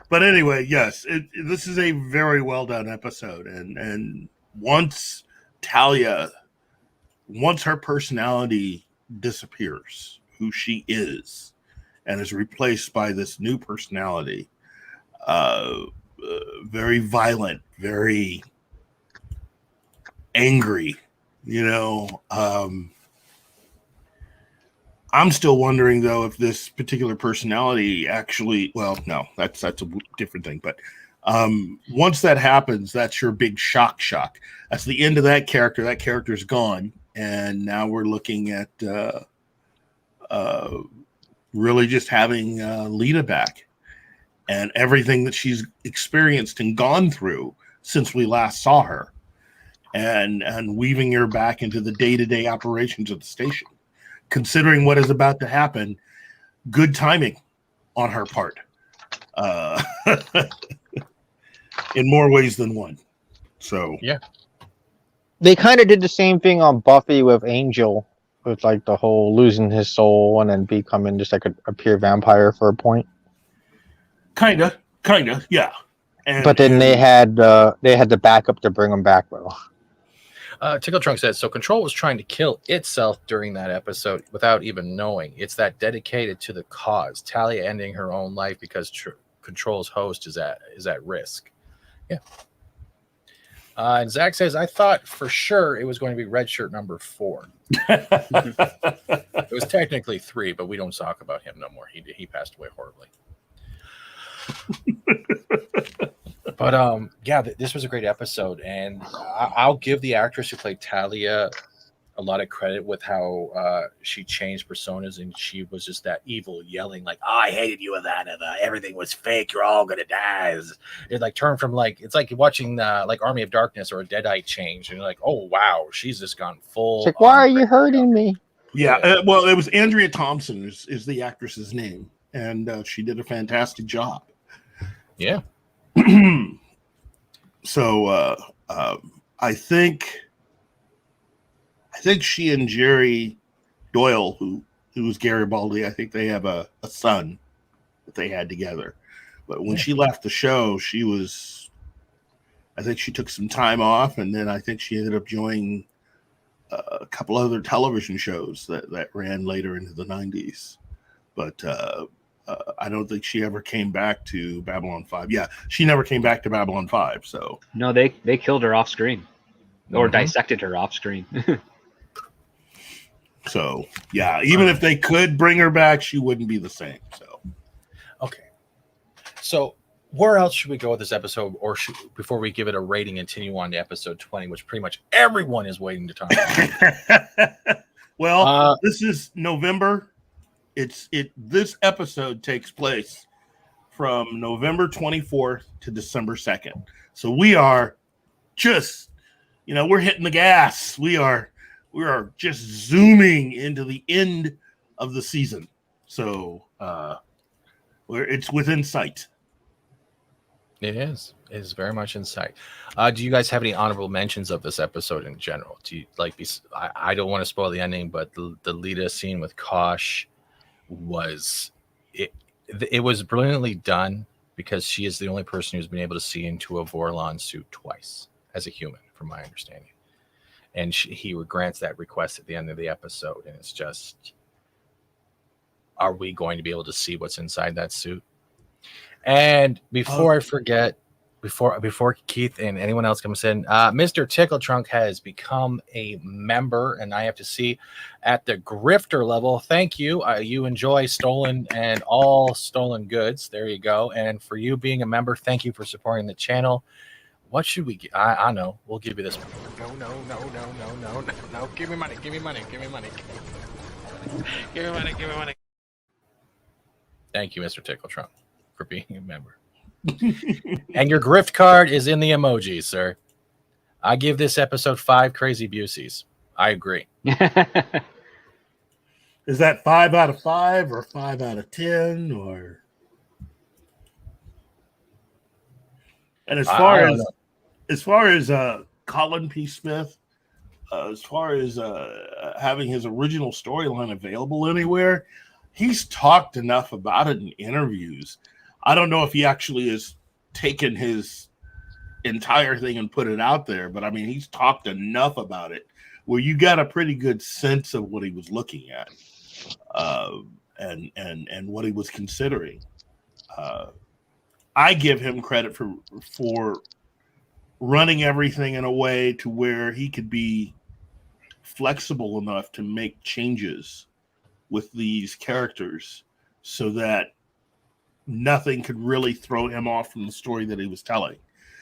But anyway, yes, this is a very well done episode, and once her personality disappears, who she is, and is replaced by this new personality, very violent, very angry, I'm still wondering though if this particular personality actually, well, no, that's a different thing, but once that happens, that's your big shock. That's the end of that character. That character's gone, and now we're looking at really just having Lyta back. And everything that she's experienced and gone through since we last saw her, and weaving her back into the day-to-day operations of the station. Considering what is about to happen, good timing on her part, in more ways than one. So yeah, They kind of did the same thing on Buffy with Angel, with like the whole losing his soul and then becoming just like a pure vampire for a point. Kinda, yeah. But then they had the backup to bring him back though. Tickle Trunk says, so Control was trying to kill itself during that episode without even knowing. It's that dedicated to the cause. Talia ending her own life because Control's host is at risk. Yeah. And Zach says, I thought for sure it was going to be red shirt number 4. It was technically 3, but we don't talk about him no more. He passed away horribly. But yeah, this was a great episode, and I'll give the actress who played Talia a lot of credit with how she changed personas, and she was just that evil yelling like, "Oh, I hated you, Ivanova. Everything was fake. You're all gonna die." It like turned from like it's like watching like Army of Darkness or a Deadite change, and you're like, "Oh wow, she's just gone full." It's like, why are you hurting me? Yeah, well, it was Andrea Thompson is the actress's name, and she did a fantastic job. Yeah. So I think she and Jerry Doyle, who's Garibaldi, I think they have a son that they had together. But when she left the show, I think she took some time off, and then I think she ended up joining a couple other television shows that ran later into the 90s. But I don't think she ever came back to Babylon 5. Yeah, she never came back to Babylon 5. So no, they killed her off screen, or dissected her off screen. So yeah, even if they could bring her back, she wouldn't be the same. So okay. So where else should we go with this episode, or before we give it a rating and continue on to episode 20, which pretty much everyone is waiting to talk about? Well, this is November. This episode takes place from November 24th to December 2nd. So we are just we're hitting the gas. We are just zooming into the end of the season. So it's within sight. It is. It is very much in sight. Do you guys have any honorable mentions of this episode in general? Do you like? I don't want to spoil the ending, but the Lyta scene with Kosh was it was brilliantly done because she is the only person who's been able to see into a Vorlon suit twice as a human, from my understanding. And he grants that request at the end of the episode, and it's just, are we going to be able to see what's inside that suit? And before I forget, before Keith and anyone else comes in, Mr. Tickle Trunk has become a member, and I have to see at the grifter level. Thank you. You enjoy stolen and all stolen goods. There you go. And for you being a member, thank you for supporting the channel. What should we get? I know. We'll give you this. No. Give me money. Give me money. Thank you, Mr. Tickle Trunk, for being a member. And your grift card is in the emoji, sir. I give this episode 5 crazy Buseys. I agree. Is that 5 out of 5 or 5 out of 10 or? And as far as Colin P. Smith, as far as having his original storyline available anywhere, he's talked enough about it in interviews. I don't know if he actually has taken his entire thing and put it out there, but I mean, he's talked enough about it where you got a pretty good sense of what he was looking at, and what he was considering. I give him credit for running everything in a way to where he could be flexible enough to make changes with these characters so that nothing could really throw him off from the story that he was telling.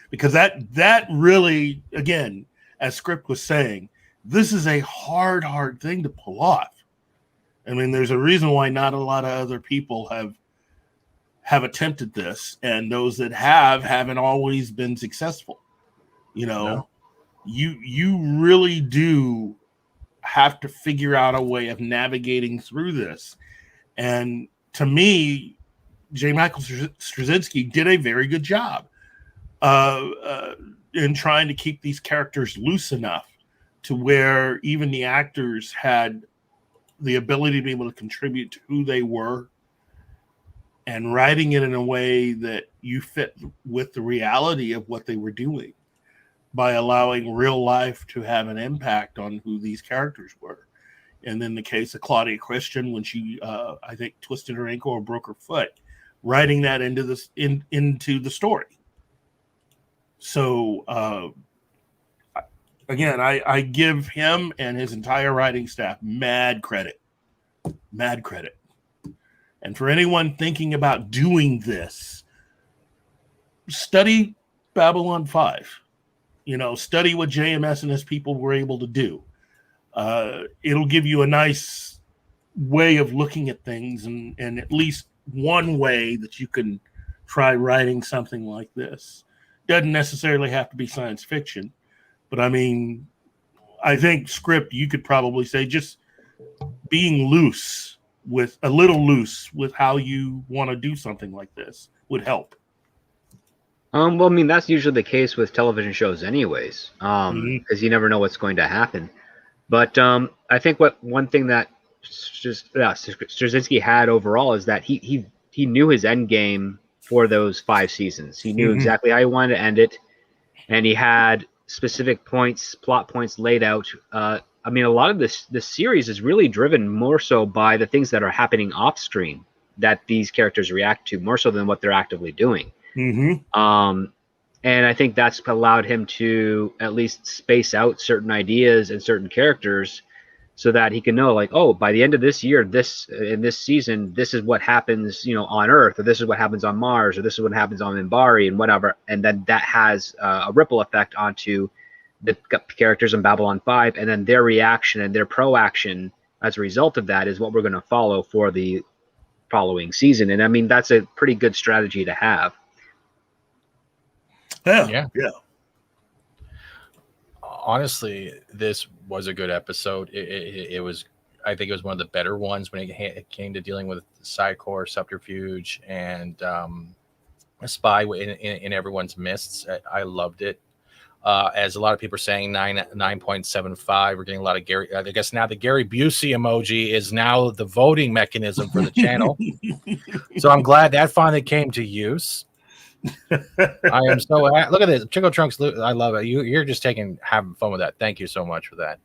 Because that really, again, as Script was saying, this is a hard thing to pull off. I mean, there's a reason why not a lot of other people have attempted this, and those that haven't always been successful. No. You really do have to figure out a way of navigating through this. And to me, J. Michael Straczynski did a very good job in trying to keep these characters loose enough to where even the actors had the ability to be able to contribute to who they were, and writing it in a way that you fit with the reality of what they were doing by allowing real life to have an impact on who these characters were. And in the case of Claudia Christian, when she, I think, twisted her ankle or broke her foot, writing that into the story. So, again, I give him and his entire writing staff mad credit. And for anyone thinking about doing this, study Babylon 5. Study what JMS and his people were able to do. It'll give you a nice way of looking at things, and at least one way that you can try writing something like this. Doesn't necessarily have to be science fiction, but I mean, I think Script, you could probably say just being loose with how you want to do something like this would help. Well, I mean, that's usually the case with television shows anyways, because you never know what's going to happen. But I think one thing that Straczynski had overall is that he knew his end game for those 5 seasons. He knew exactly how he wanted to end it, and he had specific plot points laid out. I mean, a lot of this series is really driven more so by the things that are happening off screen that these characters react to, more so than what they're actively doing. And I think that's allowed him to at least space out certain ideas and certain characters so that he can know, like, oh, by the end of this year, in this season, this is what happens, on Earth, or this is what happens on Mars, or this is what happens on Minbari, and whatever. And then that has a ripple effect onto the characters in Babylon 5, and then their reaction and their proaction as a result of that is what we're going to follow for the following season. And I mean, that's a pretty good strategy to have. Yeah. honestly, this was a good episode. It was, I think it was one of the better ones when it came to dealing with Psycor, subterfuge, and a spy in everyone's midst. I loved it. As a lot of people are saying, 9.75. We're getting a lot of Gary. I guess now the Gary Busey emoji is now the voting mechanism for the channel. So I'm glad that finally came to use. I am so look at this Chico Trunks. I love it. You're just having fun with that. Thank you so much for that.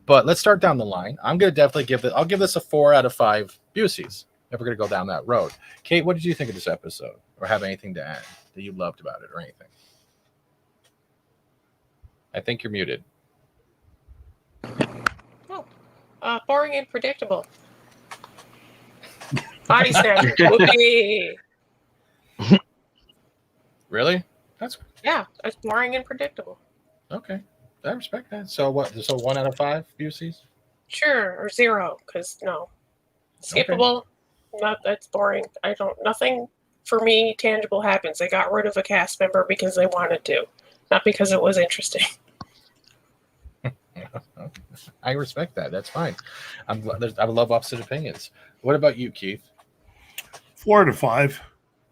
But let's start down the line. I'm gonna definitely I'll give this a 4 out of 5 Buseys if we're gonna go down that road. Kate, what did you think of this episode, or have anything to add that you loved about it, or anything? I think you're muted. Oh, boring and predictable. Body snatcher. Whoopee. Really? That's boring and predictable. okay. I respect that. So what? So 1 out of 5 Buseys? Sure, or 0, because no, skippable. Not that's boring. Nothing for me tangible happens. They got rid of a cast member because they wanted to, not because it was interesting. I respect that. That's fine. I love opposite opinions. What about you, Keith? 4 out of 5.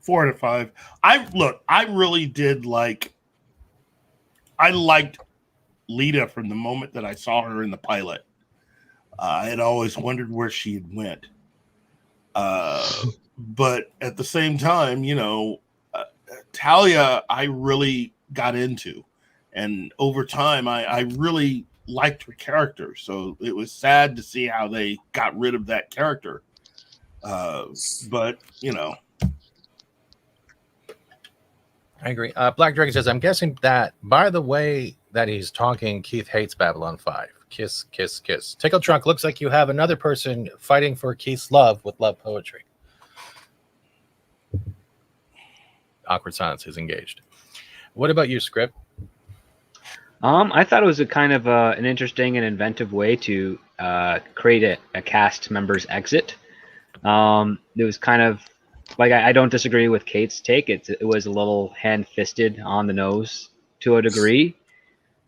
4 out of 5. I really did I liked Lyta from the moment that I saw her in the pilot. I had always wondered where she had went. But at the same time, Talia, I really got into. And over time, I really liked her character. So it was sad to see how they got rid of that character. But, I agree. Black Dragon says, I'm guessing that by the way that he's talking, Keith hates Babylon 5. Kiss, kiss, kiss. Tickle Trunk, looks like you have another person fighting for Keith's love with love poetry. Awkward silence is engaged. What about you, Script? I thought it was a kind of an interesting and inventive way to create a cast member's exit. It was kind of like I don't disagree with Kate's take. It was a little hand-fisted on the nose to a degree.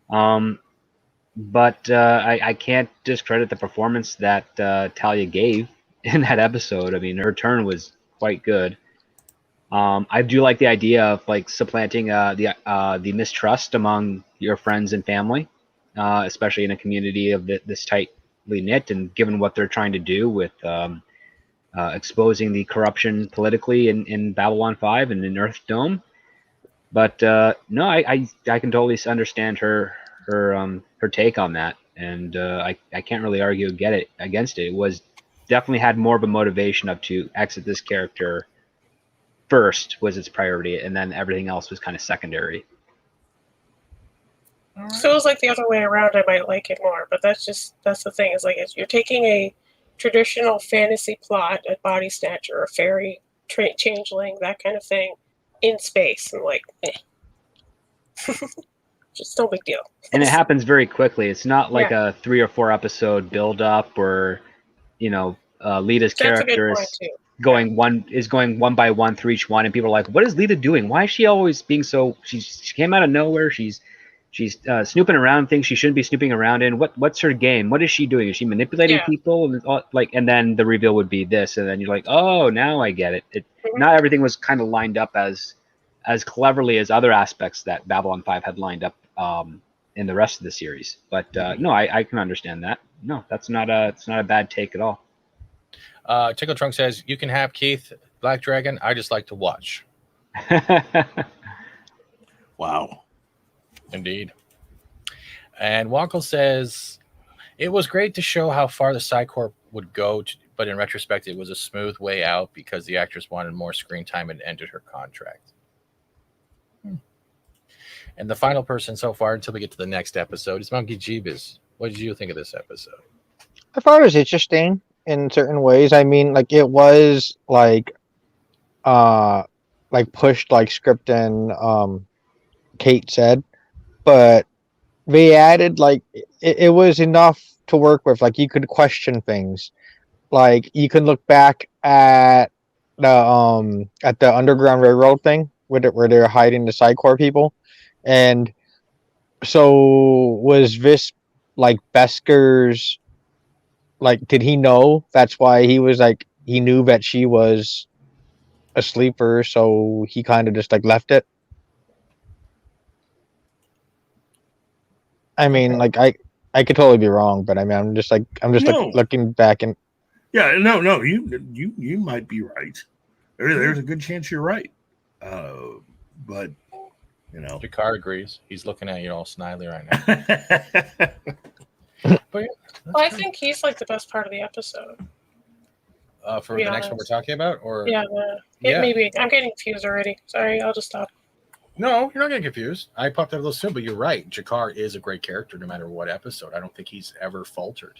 But I can't discredit the performance that Talia gave in that episode. I mean, her turn was quite good. I do like the idea of supplanting the mistrust among your friends and family, especially in a community of this tightly knit, and given what they're trying to do with exposing the corruption politically in Babylon 5 and in Earth Dome. But no, I can totally understand her take on that, and I can't really argue against it. It was definitely had more of a motivation to exit this character first was its priority, and then everything else was kind of secondary. Right. So it was the other way around. I might like it more, but that's the thing. Is you're taking a traditional fantasy plot, a body snatcher, a fairy changeling, that kind of thing, in space, and just no big deal. And it happens very quickly. It's not like a 3 or 4 episode build up, or Lyta's character is going one by one through each one, and people are like, "What is Lyta doing? Why is she always being so?" She came out of nowhere. She's snooping around things she shouldn't be snooping around in. What's her game? What is she doing? Is she manipulating people? And then the reveal would be this, and then you're like, "Oh, now I get it." Not everything was kind of lined up as cleverly as other aspects that Babylon 5 had lined up in the rest of the series. But no, I can understand that. No, it's not a bad take at all. Tickle Trunk says, you can have Keith, Black Dragon. I just like to watch. Wow. Indeed. And Wankle says, it was great to show how far the Psycorp would go, but in retrospect, it was a smooth way out because the actress wanted more screen time and ended her contract. And the final person so far, until we get to the next episode, is Monkey Jeebus. What did you think of this episode? I thought it was interesting in certain ways. I mean, it was pushed like Script and Kate said, but they added it was enough to work with. You could question things. You can look back at the Underground Railroad thing where they're hiding the Psycor people, and So was this like Besker's? Like, did he know? That's why he was like he knew that she was a sleeper, so he kind of just like left it. I mean, like I could totally be wrong, but I mean, I'm just like No. looking back and Yeah, no, you might be right. There's a good chance you're right. But Jakar agrees. He's looking at you all snidely right now. But Well, I think he's like the best part of the episode. for the next one we're talking about, or Yeah, maybe I'm getting confused already. Sorry, I'll just stop. No, you're not getting confused. I popped out a little soon, but you're right. Jakar is a great character no matter what episode. I don't think he's ever faltered.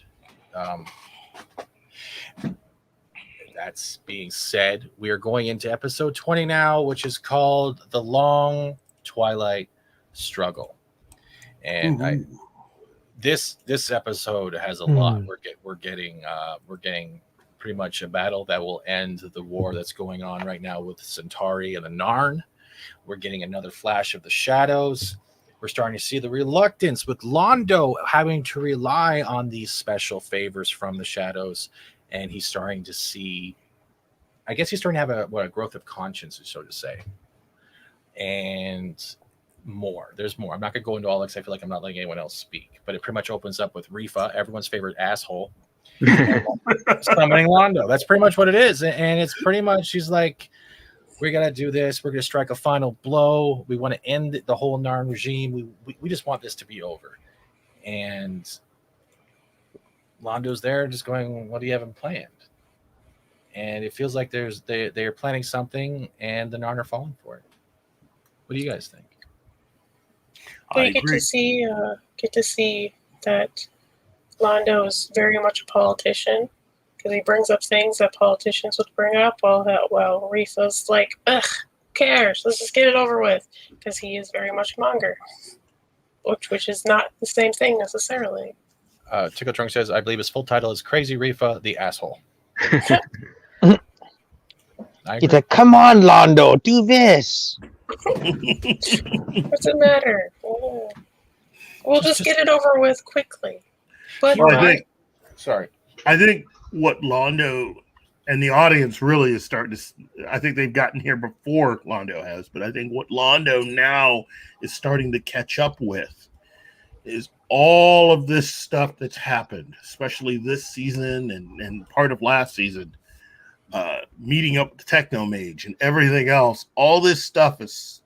That's being said, we are going into episode 20 now, which is called The Long Twilight Struggle. And this episode has a lot. We're getting pretty much a battle that will end the war that's going on right now with the Centauri and the Narn. We're getting another flash of the shadows. We're starting to see the reluctance with Londo having to rely on these special favors from the shadows. And he's starting to see, I guess he's starting to have a growth of conscience, so to say. And more. There's more. I'm not going to go into all this. I feel like I'm not letting anyone else speak. But it pretty much opens up with Rifa, everyone's favorite asshole, summoning Londo. That's pretty much what it is. And it's pretty much, she's like, we got to do this. We're going to strike a final blow. We want to end the whole Narn regime. We just want this to be over. And Londo's there just going, what do you have planned? And it feels like they're planning something and the Narn are falling for it. What do you guys think? Well, you get to see that Londo is very much a politician, because he brings up things that politicians would bring up, while Rifa's like, ugh, who cares? Let's just get it over with, because he is very much a monger, which is not the same thing necessarily. Tickle Trunk says, I believe his full title is Crazy Rifa, the Asshole. he's like, come on, Londo, do this. What's the matter? Oh. We'll just get it over with quickly. But I think what Londo and the audience really is starting to, I think they've gotten here before Londo has, but I think what Londo now is starting to catch up with is all of this stuff that's happened, especially this season and part of last season, meeting up with the Techno Mage and everything else. All this stuff is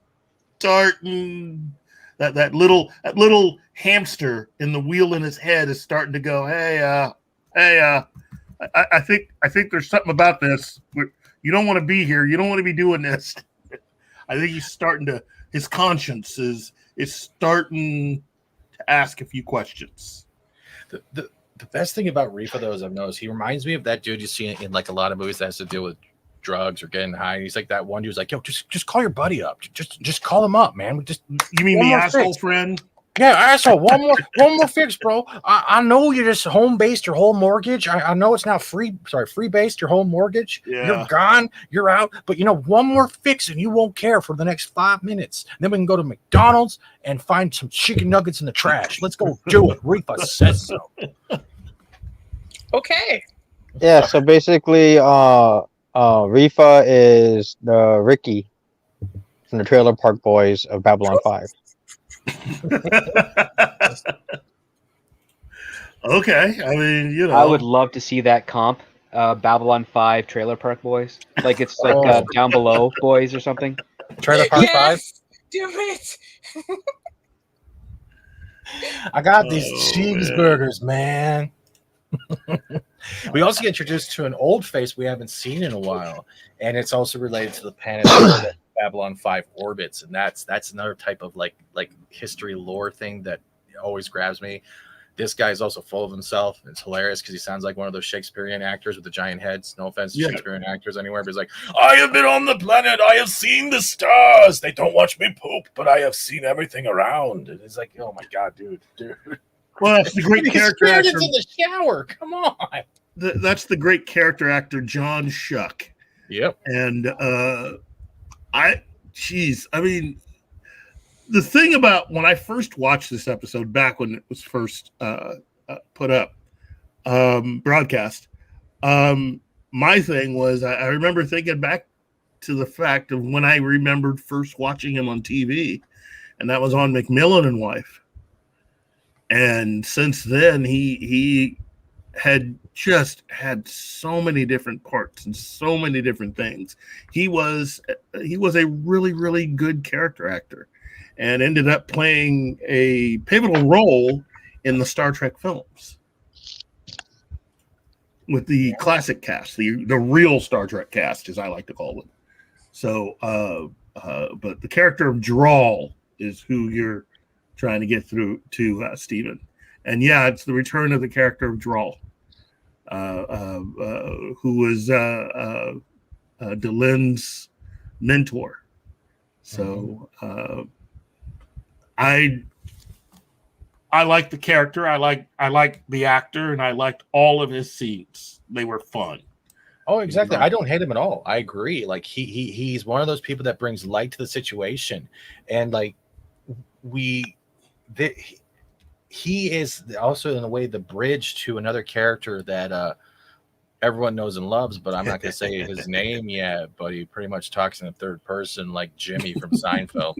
starting. That little hamster in the wheel in his head is starting to go, I think there's something about this. You don't want to be here. You don't want to be doing this. I think he's starting to. His conscience is starting to ask a few questions. The best thing about Rifa, though, as I've noticed, he reminds me of that dude you see in like a lot of movies that has to deal with drugs or getting high. He's like that one dude who's like, yo, just call your buddy up. Just call him up, man. You mean the asshole friend? Yeah, asshole. One more fix, bro. I know you're just home based your whole mortgage. I know it's now free based your whole mortgage. Yeah. You're gone, you're out. But one more fix and you won't care for the next 5 minutes. And then we can go to McDonald's and find some chicken nuggets in the trash. Let's go do it. Rifa says so. Okay. Yeah, so basically Rifa is the Ricky from the Trailer Park Boys of Babylon 5. Okay, I mean, I would love to see that comp, Babylon 5 Trailer Park Boys. Like it's like Down Below Boys or something. Trailer Park 5? Do it! I got these cheeseburgers, man. We also get introduced to an old face we haven't seen in a while, and it's also related to the planet that Babylon 5 orbits, and that's another type of like history lore thing that always grabs me. This guy is also full of himself. It's hilarious because he sounds like one of those Shakespearean actors with the giant heads. No offense to Shakespearean actors anywhere, but he's like, I have been on the planet. I have seen the stars. They don't watch me poop, but I have seen everything around. And it's like, oh my God, dude. Well, that's the great character actor. In the shower. Come on. That's the great character actor, John Shuck. Yep. And I mean, The thing about when I first watched this episode back when it was first put up, broadcast, my thing was I remember thinking back to the fact of when I remembered first watching him on TV, and that was on McMillan and Wife. And since then, he had just had so many different parts and so many different things. He was a really, really good character actor, and ended up playing a pivotal role in the Star Trek films with the classic cast, the real Star Trek cast, as I like to call it. So, but the character of Drawl is who you're trying to get through to, Stephen. And yeah, it's the return of the character of Drawl, who was Delenn's mentor. So I like the character. I like the actor, and I liked all of his scenes. They were fun. Oh, exactly. I don't hate him at all. I agree. Like he's one of those people that brings light to the situation, and like he is also in a way the bridge to another character that everyone knows and loves. But I'm not going to say his name yet. But he pretty much talks in the third person, like Jimmy from Seinfeld.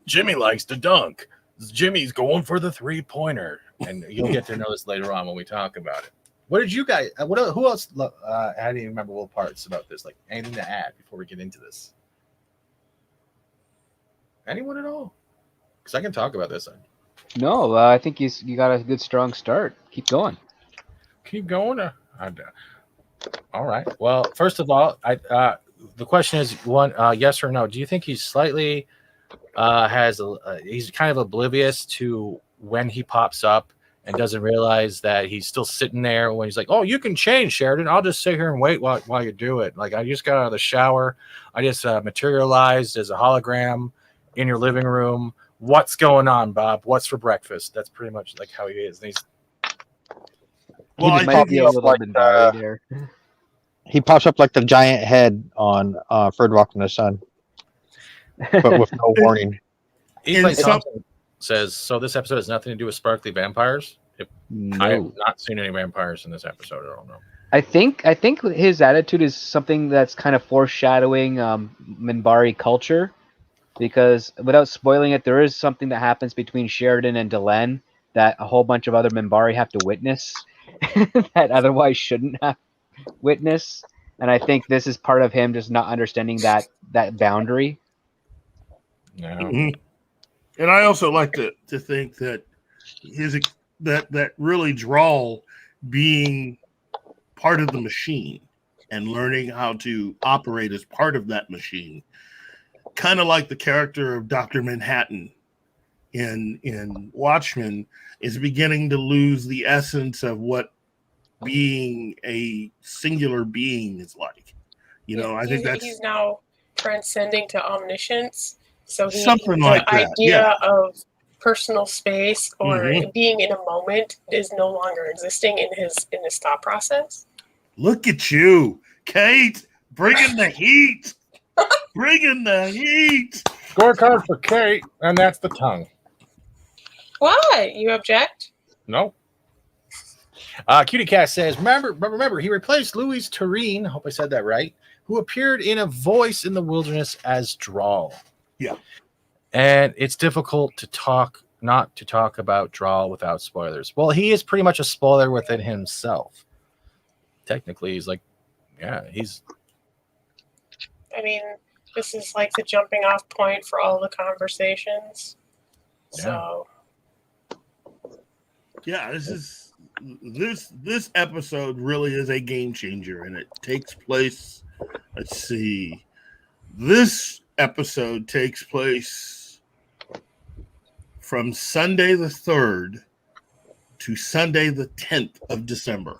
Jimmy likes to dunk. Jimmy's going for the 3-pointer, and you'll get to know this later on when we talk about it. What did you guys? Who else had any memorable parts about this? Like anything to add before we get into this? Anyone at all? Because I can talk about this. No, I think you got a good strong start. Keep going. Keep going. All right. Well, first of all, the question is one: yes or no? Do you think he's slightly he's kind of oblivious to when he pops up and doesn't realize that he's still sitting there when he's like, "Oh, you can change, Sheridan. I'll just sit here and wait while you do it." Like, I just got out of the shower. I just materialized as a hologram in your living room. What's going on, Bob? What's for breakfast? That's pretty much like how he is. And I think he pops up like the giant head on Third Rock in the Sun, but with no warning. Eli Thompson says, so this episode has nothing to do with sparkly vampires? No. I have not seen any vampires in this episode. I don't know. I think his attitude is something that's kind of foreshadowing Minbari culture, because without spoiling it, there is something that happens between Sheridan and Delenn that a whole bunch of other Minbari have to witness that otherwise shouldn't have witnessed. And I think this is part of him just not understanding that boundary. Yeah. Mm-hmm. And I also like to think that that really Drawl being part of the machine and learning how to operate as part of that machine, kind of like the character of Dr. Manhattan in Watchmen, is beginning to lose the essence of what being a singular being is like. You know, I think he's now transcending to omniscience. So something like that. Idea of personal space or being in a moment is no longer existing in his thought process. Look at you, Kate, bringing the heat. Bringing the heat. Scorecard for Kate, and that's the tongue. What? You object? No. Cutie Cat says, remember, he replaced Louise Tureen, I hope I said that right, who appeared in A Voice in the Wilderness as Drawl. Yeah. And it's difficult not to talk about Drawl without spoilers. Well, he is pretty much a spoiler within himself. Technically, he's like, yeah, he's... I mean, this is like the jumping off point for all the conversations. Yeah. So... Yeah, this episode really is a game changer, and it takes place. Let's see, this episode takes place from Sunday the 3rd to Sunday the 10th of December.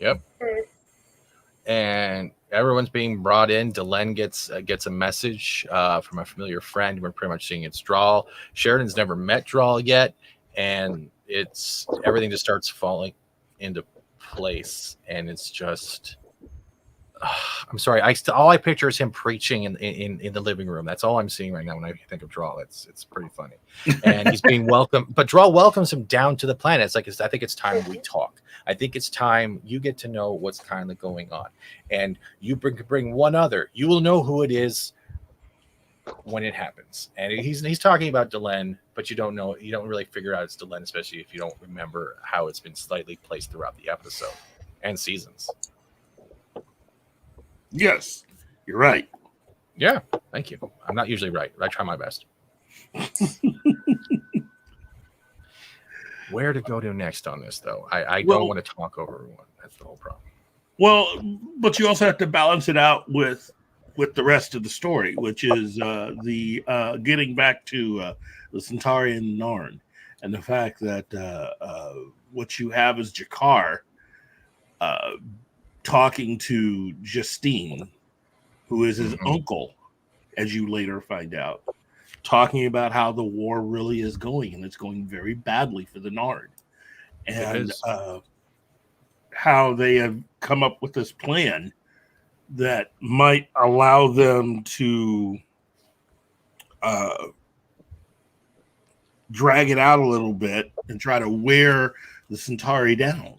Yep. And everyone's being brought in. Delenn gets a message from a familiar friend. We're pretty much seeing it's Drawl. Sheridan's never met Drawl yet, and it's everything just starts falling into place, and it's just I'm sorry. All I picture is him preaching in the living room. That's all I'm seeing right now when I think of Draw. It's pretty funny, and he's being welcomed. But Draw welcomes him down to the planet. It's like I think it's time we talk. I think it's time you get to know what's kind of going on, and you bring one other. You will know who it is when it happens. And he's talking about Delenn, but you don't know. You don't really figure out it's Delenn, especially if you don't remember how it's been slightly placed throughout the episode and seasons. Yes, you're right. Yeah, thank you. I'm not usually right. I try my best. Where to go to next on this, though? I don't want to talk over everyone. That's the whole problem. Well, but you also have to balance it out with the rest of the story, which is the getting back to the Centauri and Narn, and the fact that what you have is Jakar talking to Justine, who is his uncle, as you later find out, talking about how the war really is going, and it's going very badly for the Narn, and how they have come up with this plan that might allow them to drag it out a little bit and try to wear the Centauri down.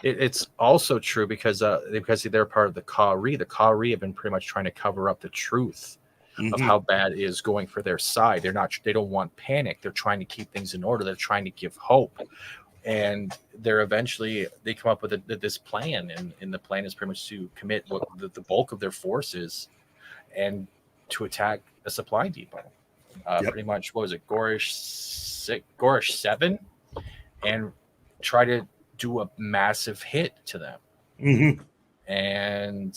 It's also true because they're part of the Kari. The Kari have been pretty much trying to cover up the truth of how bad it is going for their side. They don't want panic. They're trying to keep things in order. They're trying to give hope. And they come up with this plan, and the plan is pretty much to commit what the bulk of their forces and to attack a supply depot. Pretty much, what was it, Gorish 7, and try to do a massive hit to them. And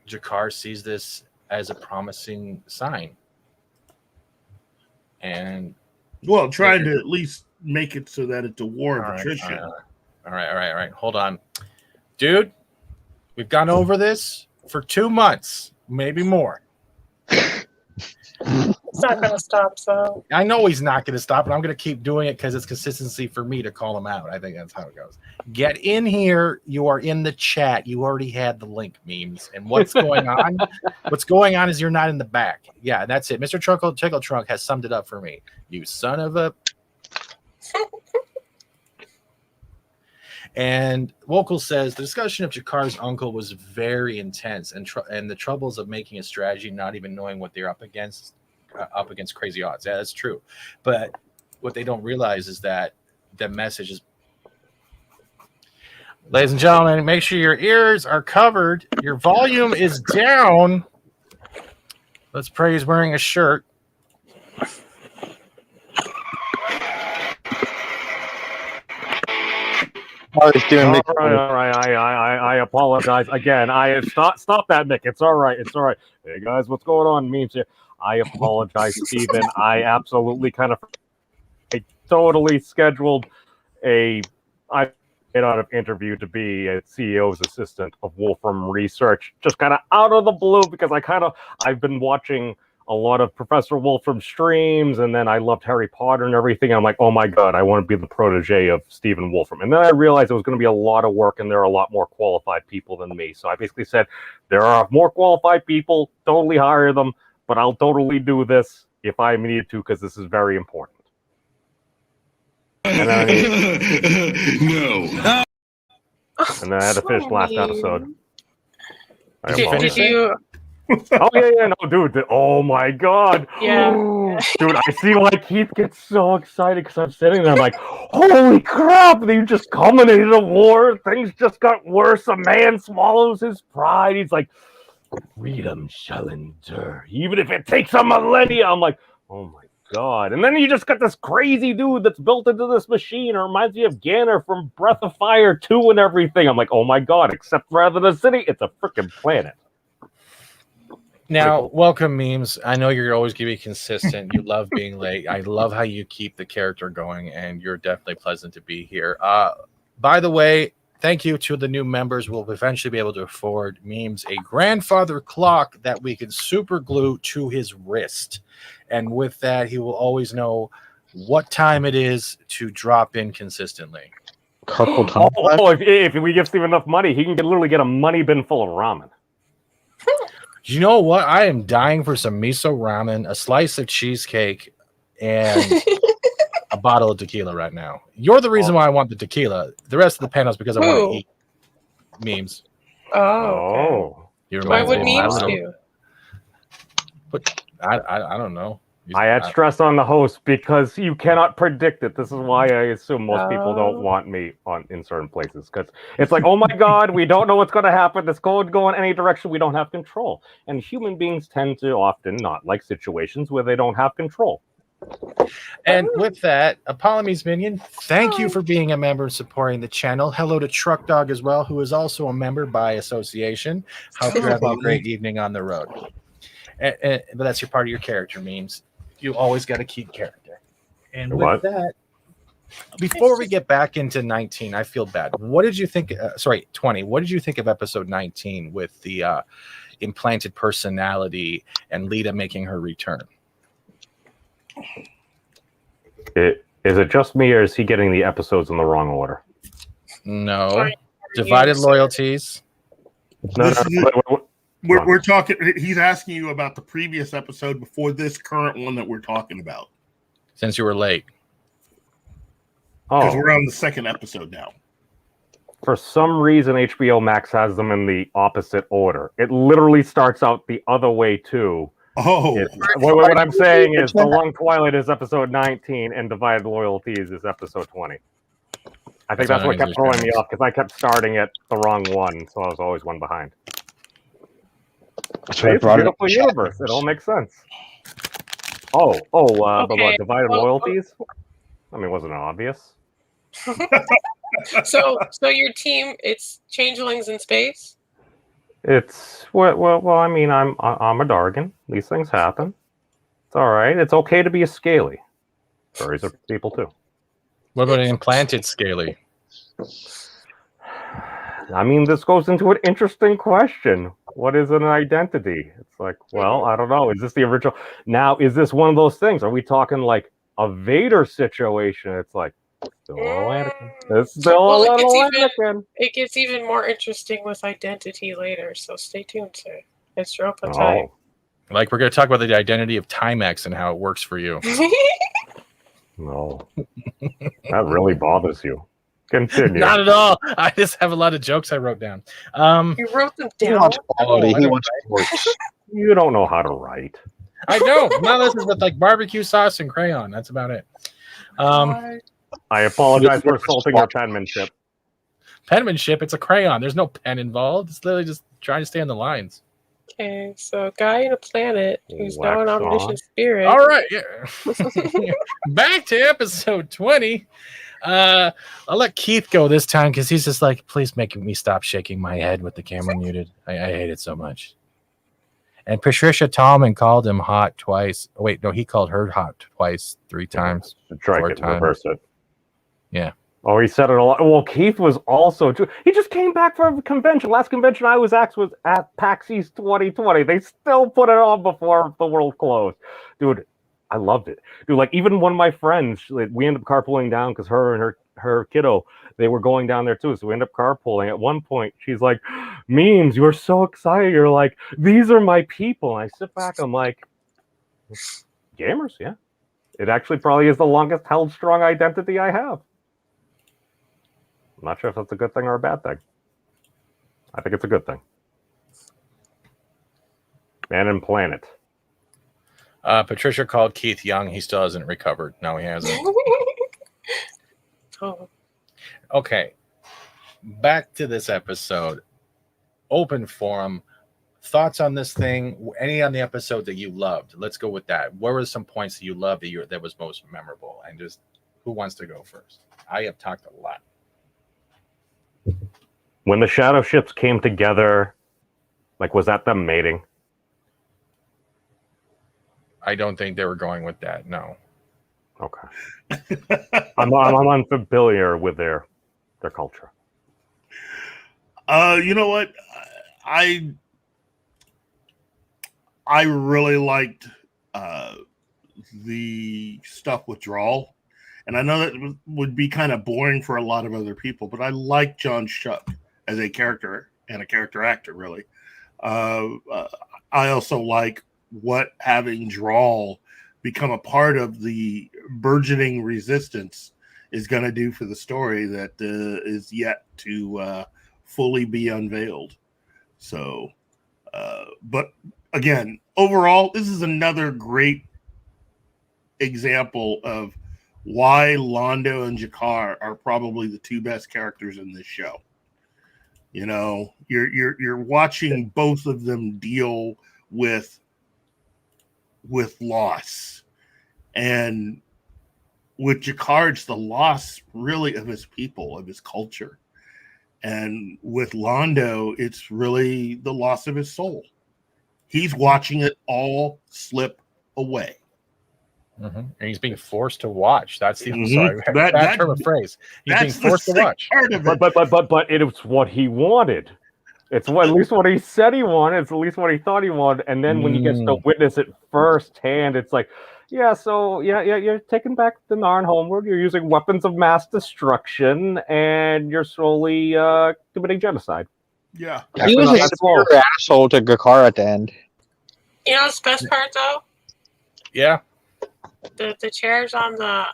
Jakar sees this as a promising sign, and trying to at least make it so that it's a war of attrition. All right. Hold on, dude. We've gone over this for 2 months, maybe more. It's not going to stop, so. I know he's not going to stop, and I'm going to keep doing it because it's consistency for me to call him out. I think that's how it goes. Get in here. You are in the chat. You already had the link, memes. And what's going on? What's going on is you're not in the back. Yeah, that's it. Mr. Tickle Trunk has summed it up for me. You son of a... And Wokal says the discussion of Jakar's uncle was very intense, and the troubles of making a strategy, not even knowing what they're up against crazy odds. Yeah, that's true. But what they don't realize is that the message is, ladies and gentlemen, make sure your ears are covered. Your volume is down. Let's pray he's wearing a shirt. All right. I apologize again. Stop that, Nick. It's all right. Hey guys, what's going on? Memes here. I apologize, Steven. I totally scheduled a interview to be a CEO's assistant of Wolfram Research, just kind of out of the blue because I've been watching a lot of Professor Wolfram streams, and then I loved Harry Potter and everything. I'm like, oh my god, I want to be the protege of Stephen Wolfram. And then I realized it was going to be a lot of work, and there are a lot more qualified people than me. So I basically said, there are more qualified people, totally hire them, but I'll totally do this if I needed to, because this is very important. And then And then I had to finish last episode. Did you? Oh yeah, no, dude. Oh my god. Yeah. Dude, I see why Keith gets so excited because I'm sitting there. I'm like, holy crap! They just culminated a war. Things just got worse. A man swallows his pride. He's like, freedom shall endure, even if it takes a millennia. I'm like, oh my god. And then you just got this crazy dude that's built into this machine. It reminds me of Ganner from Breath of Fire 2 and everything. I'm like, oh my god, except rather than a city, it's a freaking planet. Now, welcome, memes. I know you're always going to be consistent. You love being late. I love how you keep the character going, and you're definitely pleasant to be here. By the way, thank you to the new members. We'll eventually be able to afford memes a grandfather clock that we can super glue to his wrist. And with that, he will always know what time it is to drop in consistently. Carpal tunnel. If we give Steve enough money, he can literally get a money bin full of ramen. You know what? I am dying for some miso ramen, a slice of cheesecake, and a bottle of tequila right now. You're the reason why I want the tequila. The rest of the panel is because I want to eat memes. Oh. Okay. Why would memes do? But I don't know. I add stress on the host because you cannot predict it. This is why I assume most people don't want me in certain places, because it's like, oh my God, we don't know what's going to happen. This could go in any direction. We don't have control. And human beings tend to often not like situations where they don't have control. And with that, Apollome's Minion, thank you for being a member and supporting the channel. Hello to Truck Dog as well, who is also a member by association. Hope you're having a great evening on the road. But that's your part of your character memes. You always got to keep character. And with that, before we get back into 19, I feel bad. What did you think? 20. What did you think of episode 19 with the implanted personality and Lyta making her return? Is it just me, or is he getting the episodes in the wrong order? No. Divided Loyalties. No. We're talking. He's asking you about the previous episode before this current one that we're talking about. Since you were late. Because we're on the second episode now. For some reason, HBO Max has them in the opposite order. It literally starts out the other way too. What I'm saying is The Long Twilight is episode 19 and Divided Loyalties is episode 20. I think that's what kept throwing me off, because I kept starting at the wrong one, so I was always one behind. It's a beautiful universe. It all makes sense. But what, Divided Loyalties? I mean, wasn't it obvious? So your team, it's changelings in space? It's well. I mean, I'm a Dargan. These things happen. It's all right. It's okay to be a scaly. Furries are people too. What about an implanted scaly? I mean, this goes into an interesting question. What is an identity? It's like, well, I don't know. Is this the original? Now, is this one of those things? Are we talking like a Vader situation? It's like, still Anakin. It's still Anakin. It gets even more interesting with identity later, so stay tuned, sir. It's your open time. Like, we're going to talk about the identity of Timex and how it works for you. No. That really bothers you. Continue. Not at all. I just have a lot of jokes I wrote down. You wrote them down? You don't know how to write. I know. Now this is with like barbecue sauce and crayon. That's about it. I apologize for assaulting your penmanship. Penmanship? It's a crayon. There's no pen involved. It's literally just trying to stay on the lines. Okay, so guy in a planet who's now an omniscient spirit. All right, yeah. Back to episode 20. I'll let Keith go this time because he's just like, please make me stop shaking my head with the camera muted. I hate it so much. And Patricia Tallman called him hot twice. Oh, wait, no, he called her hot twice, 3 times. Try to reverse it. Yeah. Oh, he said it a lot. Well, Keith was also. He just came back from a convention. Last convention I was at PAX East 2020. They still put it on before the world closed. Dude, I loved it. Dude, like even one of my friends, we ended up carpooling down because her and her kiddo, they were going down there too. So we ended up carpooling. At one point, she's like, memes, you're so excited. You're like, these are my people. And I sit back, I'm like, gamers, yeah. It actually probably is the longest held strong identity I have. I'm not sure if that's a good thing or a bad thing. I think it's a good thing. Man and planet. Patricia called Keith young. He still hasn't recovered. No, he hasn't. Okay. Back to this episode. Open forum. Thoughts on this thing? Any on the episode that you loved? Let's go with that. What were some points that you loved that was most memorable? And just who wants to go first? I have talked a lot. When the shadow ships came together, like, was that them mating? I don't think they were going with that. No. Okay. I'm unfamiliar with their culture. You know what? I really liked the stuff with Drawl, And I know that would be kind of boring for a lot of other people, but I like John Schuck as a character and a character actor, really. I also like what having Drawl become a part of the burgeoning resistance is going to do for the story that is yet to fully be unveiled. So, but again, overall, this is another great example of why Londo and Jakar are probably the two best characters in this show. You know, you're watching both of them deal with loss, and with Jakar, it's the loss really of his people, of his culture, and with Londo, it's really the loss of his soul. He's watching it all slip away. Mm-hmm. And he's being forced to watch. That's the sorry, that term of phrase. He's being forced to watch. But it was what he wanted. It's what at least what he said he wanted. It's at least what he thought he wanted. And then when he gets to witness it firsthand, it's like, yeah, so you're taking back the Narn homeworld. You're using weapons of mass destruction, and you're slowly committing genocide. Yeah, he was a super asshole to Gakar at the end. You know what's the best part though? Yeah. The chairs on the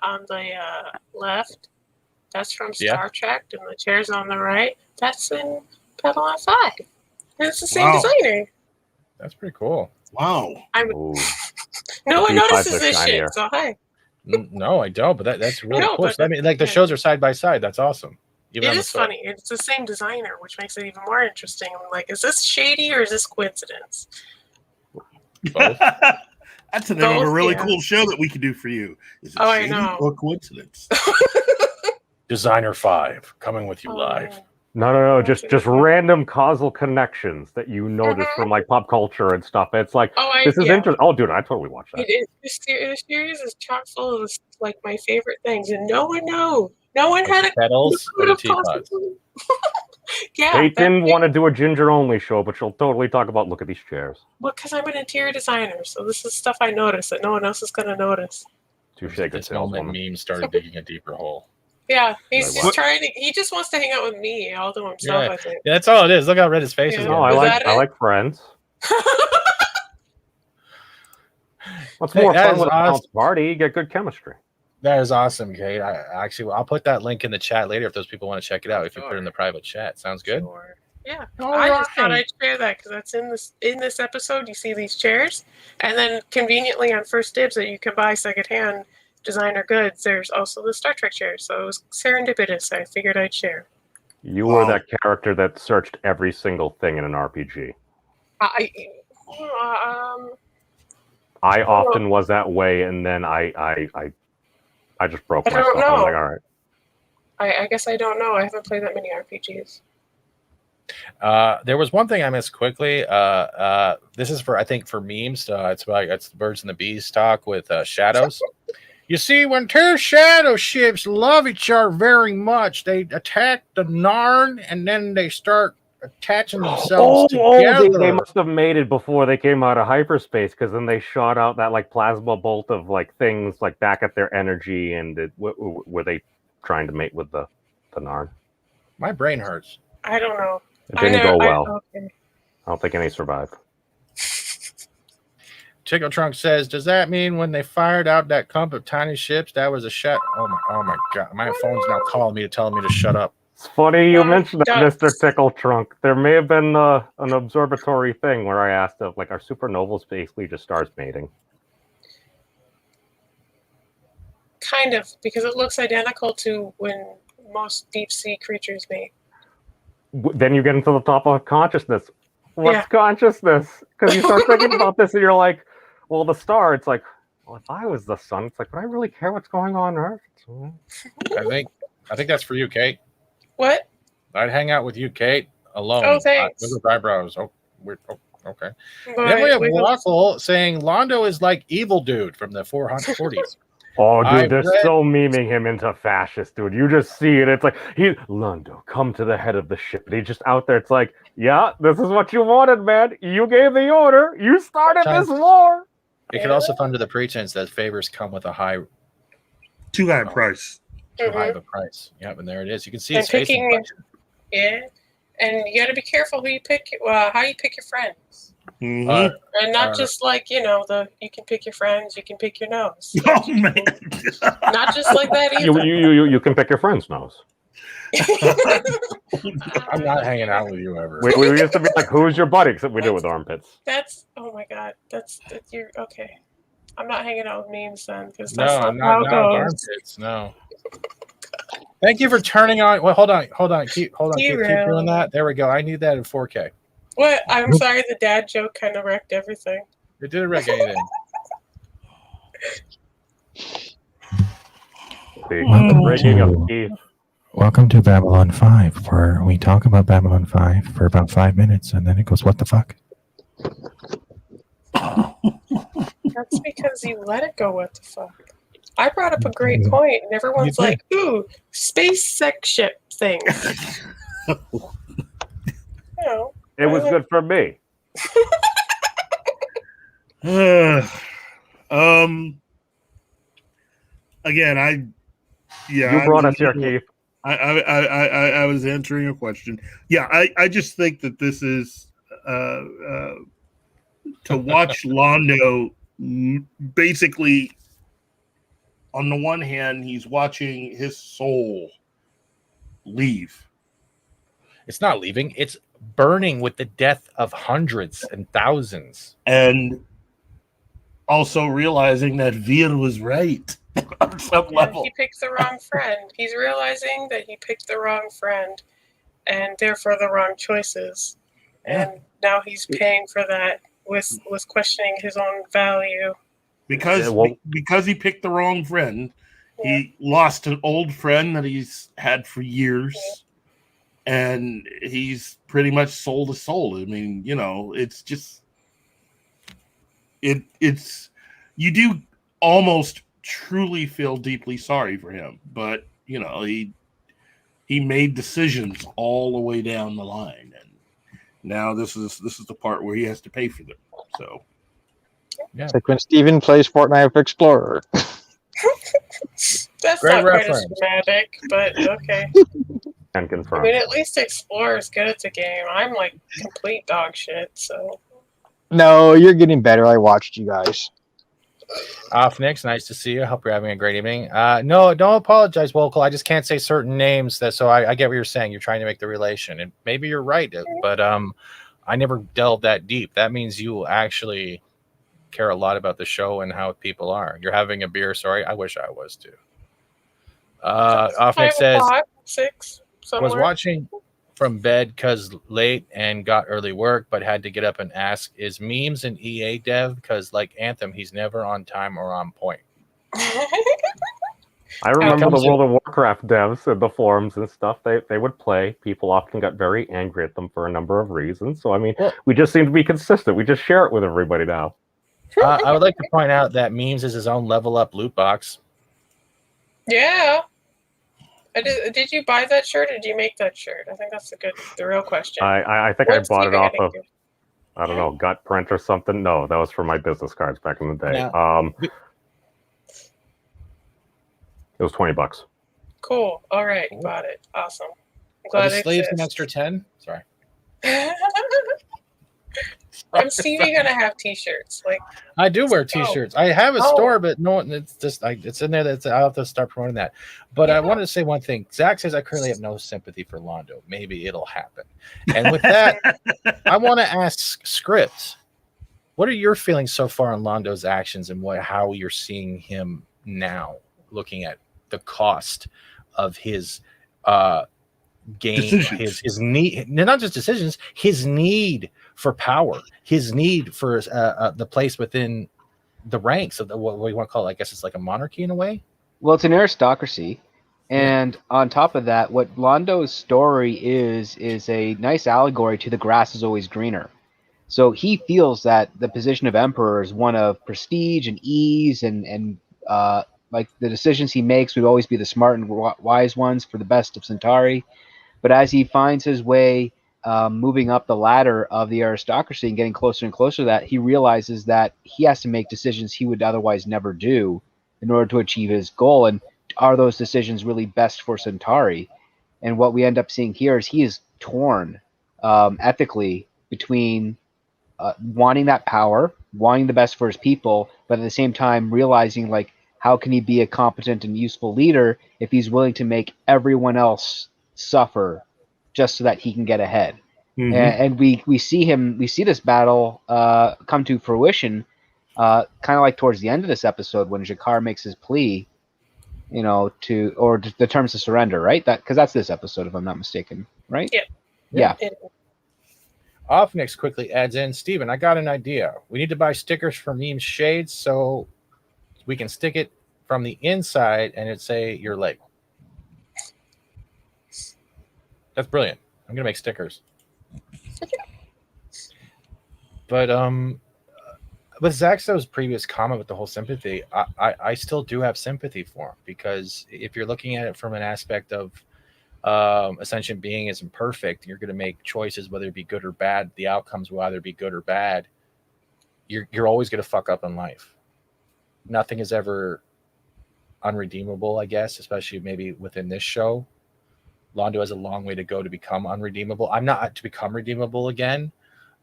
left, that's from Star Trek, and the chairs on the right, that's in Babylon 5. And it's the same designer. That's pretty cool. Wow. No one notices this shit, so hi. No, I don't, but that's really cool. So, I mean, like the shows are side by side. That's awesome. It is funny. It's the same designer, which makes it even more interesting. I'm like, is this shady or is this coincidence? Both. That's the name of a really cool show that we could do for you. Is it shady or coincidence? Designer 5 coming with you live. No. Just random causal connections that you notice from like pop culture and stuff. It's like this is interesting. Oh, dude, I totally watched that. This series is chock full of like my favorite things, and no one knows. No one had a pedals or the teapots. Yeah, Kate didn't want to do a ginger only show, but she'll totally talk about look at these chairs. Well, because I'm an interior designer, so this is stuff I notice that no one else is going to notice. This moment meme started digging a deeper hole. Yeah, he's just trying to. He just wants to hang out with me all to himself. I think that's all it is. Look how red his face is. No, I like friends. What's more fun with a house party? You get good chemistry. That is awesome, Kate. I'll put that link in the chat later if those people want to check it out. If you put it in the private chat, sounds good. Sure. Yeah, I just thought I'd share that because that's in this episode. You see these chairs, and then conveniently on First Dibs that you can buy secondhand designer goods. There's also the Star Trek chair, so it was serendipitous. I figured I'd share. You were that character that searched every single thing in an RPG. I often was that way, and then I just broke myself. I don't know. I'm like, all right. I guess I don't know. I haven't played that many RPGs. There was one thing I missed quickly. This is for memes. It's the Birds and the Bees talk with Shadows. You see, when two shadow ships love each other very much, they attack the Narn and then they start attaching themselves together. They must have made it before they came out of hyperspace, because then they shot out that like plasma bolt of like things like back at their energy, and were they trying to mate with the Narn? My brain hurts. I don't know. It didn't go well. I don't think any survived. Chico Trunk says, does that mean when they fired out that clump of tiny ships, that was a shot? Oh my God. My phone's now calling me, telling me to shut up. It's funny you mentioned that, Mr. Tickle Trunk. There may have been an observatory thing where I asked if, like, are supernovas basically just stars mating? Kind of, because it looks identical to when most deep sea creatures mate. Then you get into the top of consciousness. What's consciousness? Because you start thinking about this and you're like, well, the star, it's like, well, if I was the sun, it's like, would I really care what's going on Earth? I think that's for you, Kate. What? I'd hang out with you, Kate, alone. Oh, thanks. With eyebrows. Oh, weird. Oh, okay. Then we have Waffle saying Londo is like evil dude from the 440s. Oh, dude, they're so memeing him into fascist, dude. You just see it. It's like, Londo, come to the head of the ship. And he's just out there. It's like, yeah, this is what you wanted, man. You gave the order. You started this war. It could also come to the pretense that favors come with a high Too high a price. Too high of a price. Yep, and there it is. You can see And his face. picking, yeah, and you got to be careful who you pick. How you pick your friends, Mhm. and not just like you can pick your friends, you can pick your nose. Oh man! Not just like that either. You can pick your friend's nose. I'm not hanging out with you ever. We used to be like, who's your buddy? Except we do it with armpits. That's oh my god. That's you're okay. I'm not hanging out with memes then because No, that's I'm not not how it goes. armpits. No. Thank you for turning on. Well, hold on. Keep doing that. There we go. I need that in 4K. What? I'm sorry. The dad joke kind of wrecked everything. It didn't wreck anything. Welcome to Babylon 5, where we talk about Babylon 5 for about 5 minutes, and then it goes, what the fuck? That's because you let it go. What the fuck? I brought up a great point, and everyone's like, "Ooh, space sex ship thing." It was good for me. Again, you brought us here, Keith. I was answering a question. Yeah, I just think that this is to watch Londo basically. On the one hand, he's watching his soul leave. It's not leaving. It's burning with the death of hundreds and thousands. And also realizing that Vir was right on some level. He picked the wrong friend. He's realizing that he picked the wrong friend and therefore the wrong choices. And now he's paying for that with questioning his own value. Because he picked the wrong friend, he lost an old friend that he's had for years, and he's pretty much sold his soul. I mean, it's just it's you do almost truly feel deeply sorry for him, but he made decisions all the way down the line, and now this is the part where he has to pay for them. So. Yeah. It's like when Steven plays Fortnite That's Explorer. Great not reference. quite as dramatic, but okay. And confirm. I mean, at least Explorer's good at the game. I'm like complete dog shit, so. No, you're getting better. I watched you guys. Phoenix, nice to see you. Hope you're having a great evening. No, don't apologize, Vocal. I just can't say certain names. So I get what you're saying. You're trying to make the relation, and maybe you're right, but I never delved that deep. That means you actually care a lot about the show and how people are. You're having a beer. Sorry, I wish I was too. Phoenix says, 6 was watching from bed because late and got early work, but had to get up and ask, is memes an EA dev? Because like Anthem, he's never on time or on point. I remember the World of Warcraft devs in the forums and stuff. They would play. People often got very angry at them for a number of reasons. So, I mean, we just seem to be consistent. We just share it with everybody now. I would like to point out that memes is his own level up loot box. Yeah. Did you buy that shirt or did you make that shirt? I think that's the real question. I think I bought it off of, I don't know, Gut Print or something. No, that was for my business cards back in the day. Yeah. It was $20. Cool. All right. Bought it. Awesome. I'm Are glad the it sleeves an exists. extra 10? Sorry. I'm Stevie gonna have t-shirts. Like I do wear t-shirts. I have a Oh. store, but no one. It's just it's in there. I'll have to start promoting that. But I wanted to say one thing. Zach says I currently have no sympathy for Londo. Maybe it'll happen. And with that, I want to ask Script, what are your feelings so far on Londo's actions and how you're seeing him now, looking at the cost of his game, his need, not just decisions, his need for power, his need for the place within the ranks of what we want to call it. I guess it's like a monarchy in a way. Well, it's an aristocracy. And on top of that, what Londo's story is a nice allegory to the grass is always greener. So he feels that the position of emperor is one of prestige and ease and like the decisions he makes would always be the smart and wise ones for the best of Centauri. But as he finds his way moving up the ladder of the aristocracy and getting closer and closer to that, he realizes that he has to make decisions he would otherwise never do in order to achieve his goal. And are those decisions really best for Centauri? And what we end up seeing here is he is torn ethically between wanting that power, wanting the best for his people, but at the same time realizing like how can he be a competent and useful leader if he's willing to make everyone else suffer just so that he can get ahead. And we see this battle come to fruition kind of like towards the end of this episode when Jakar makes his plea, you know, to the terms of surrender, right? That because that's this episode, if I'm not mistaken, right? Yeah. Yeah. Offnix quickly adds in, Steven, I got an idea. We need to buy stickers for Meme Shades so we can stick it from the inside and it say your leg. That's brilliant. I'm gonna make stickers. But with Zaxto's previous comment with the whole sympathy, I still do have sympathy for him, because if you're looking at it from an aspect of a sentient being isn't perfect, you're going to make choices, whether it be good or bad. The outcomes will either be good or bad. You're always going to fuck up in life. Nothing is ever unredeemable, I guess, especially maybe within this show. Londo has a long way to go to become unredeemable. I'm not to become redeemable again,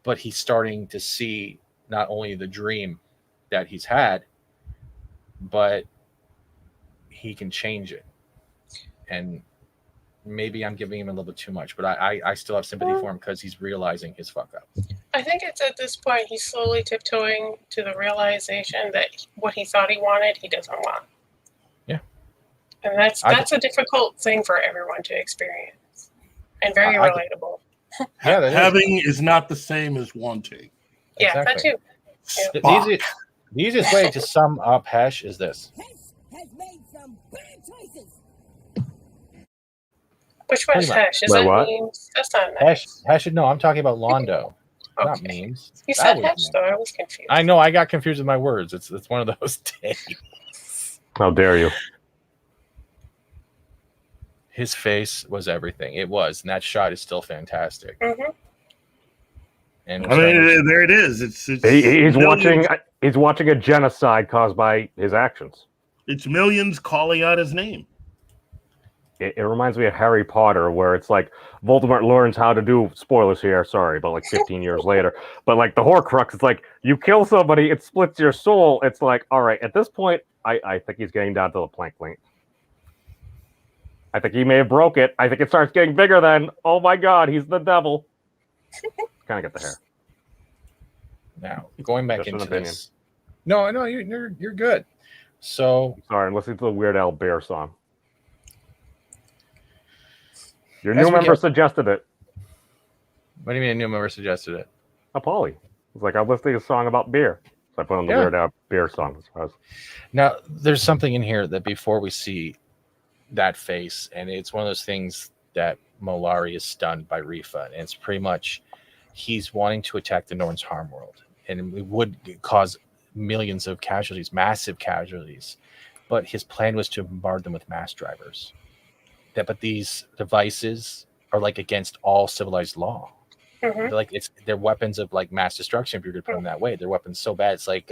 but he's starting to see not only the dream that he's had, but he can change it. And maybe I'm giving him a little bit too much, but I still have sympathy for him because he's realizing his fuck up. I think it's at this point he's slowly tiptoeing to the realization that what he thought he wanted, he doesn't want. Yeah. And that's a difficult thing for everyone to experience. And very relatable. Yeah, having is not the same as wanting. Yeah, Exactly. that too. The easiest way to sum up Hesh is this. Has made some bad choices. Which one's Hesh? Is Wait, that what? memes? That's not nice. Hesh, no, I'm talking about Londo, not Okay. memes. You That said was Hesh, memes. though. I was confused. I know, I got confused with my words. It's one of those days. How dare you? His face was everything. It was, and that shot is still fantastic. Mm-hmm. And I mean, there it is. It's He's millions, watching a genocide caused by his actions. It's millions calling out his name. It reminds me of Harry Potter, where it's like Voldemort learns how to do, spoilers here, sorry, but like 15 years later. But like the Horcrux, it's like you kill somebody, it splits your soul. It's like, all right, at this point, I think he's getting down to the plank length. I think he may have broke it. I think it starts getting bigger then. Oh my God, he's the devil. Kind of get the hair. Now, going back Just an into opinion. this. No, you're good. So Sorry, I'm listening to the Weird Al Bear song. Your As new we member get- suggested it. What do you mean a new member suggested it? Polly. It's like, I'm listening to a song about beer. So I put on the Yeah. Weird Al Bear song. Now, there's something in here that before we see that face, and it's one of those things that Mollari is stunned by Rifa, and it's pretty much he's wanting to attack the Norn's harm world, and it would cause millions of casualties, massive casualties, but his plan was to bombard them with mass drivers. But these devices are like against all civilized law. Mhm. They're weapons of like mass destruction. If you're to put them that way, they're weapons so bad. It's like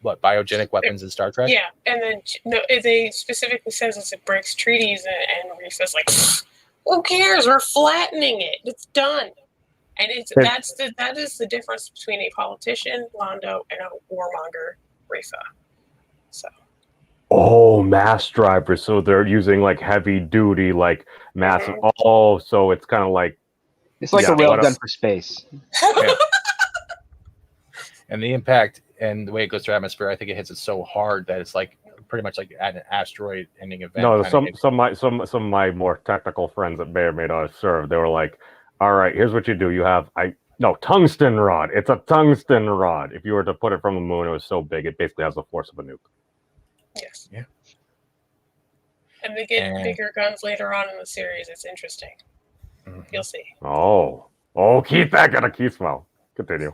biogenic weapons in Star Trek. Yeah, and then they specifically says it breaks treaties, and Rifa's like, who cares? We're flattening it. It's done. And that is the difference between a politician, Londo, and a warmonger, Rifa. So. Oh, mass drivers. So they're using like heavy duty, like massive. Oh, so it's kind of like It's like a railgun for space. Yeah. And the impact and the way it goes through atmosphere, I think it hits it so hard that it's like pretty much like an asteroid ending event. No, kind of some of my more technical friends that may or may not have served, they were like, all right, here's what you do. You have tungsten rod. It's a tungsten rod. If you were to put it from the moon, it was so big, it basically has the force of a nuke. Yes. Yeah. And they get bigger guns later on in the series. It's interesting. Mm-hmm. You'll see. Oh, Keith, that got a key smell. Continue.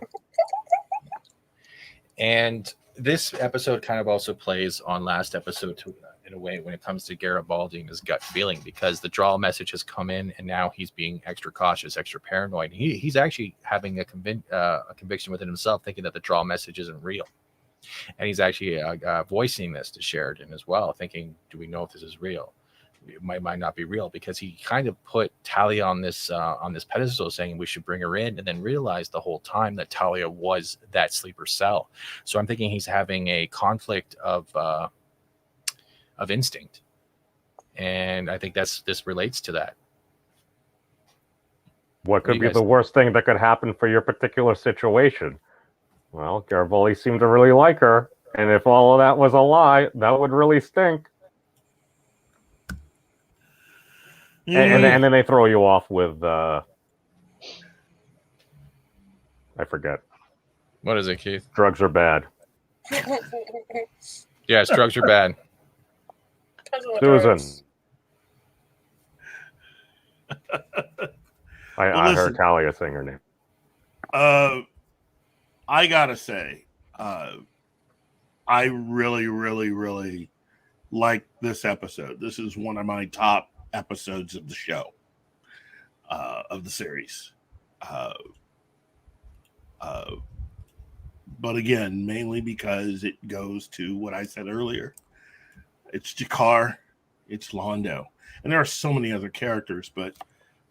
And this episode kind of also plays on last episode too, in a way when it comes to Garibaldi and his gut feeling, because the draw message has come in and now he's being extra cautious, extra paranoid. He's actually having a conviction within himself, thinking that the draw message isn't real. And he's actually voicing this to Sheridan as well, thinking, do we know if this is real? It might not be real, because he kind of put Talia on this pedestal, saying we should bring her in, and then realized the whole time that Talia was that sleeper cell. So I'm thinking he's having a conflict of instinct, and I think this relates to that. What could be the worst thing that could happen for your particular situation? Well, Garibaldi seemed to really like her, and if all of that was a lie, that would really stink. And then they throw you off with I forget. What is it, Keith? Drugs are bad. Yes, drugs are bad. Susan. I heard Talia saying her name. I gotta say, I really, really, really like this episode. This is one of my top episodes of the show, of the series. But again, mainly because it goes to what I said earlier. It's G'Kar, it's Londo. And there are so many other characters, but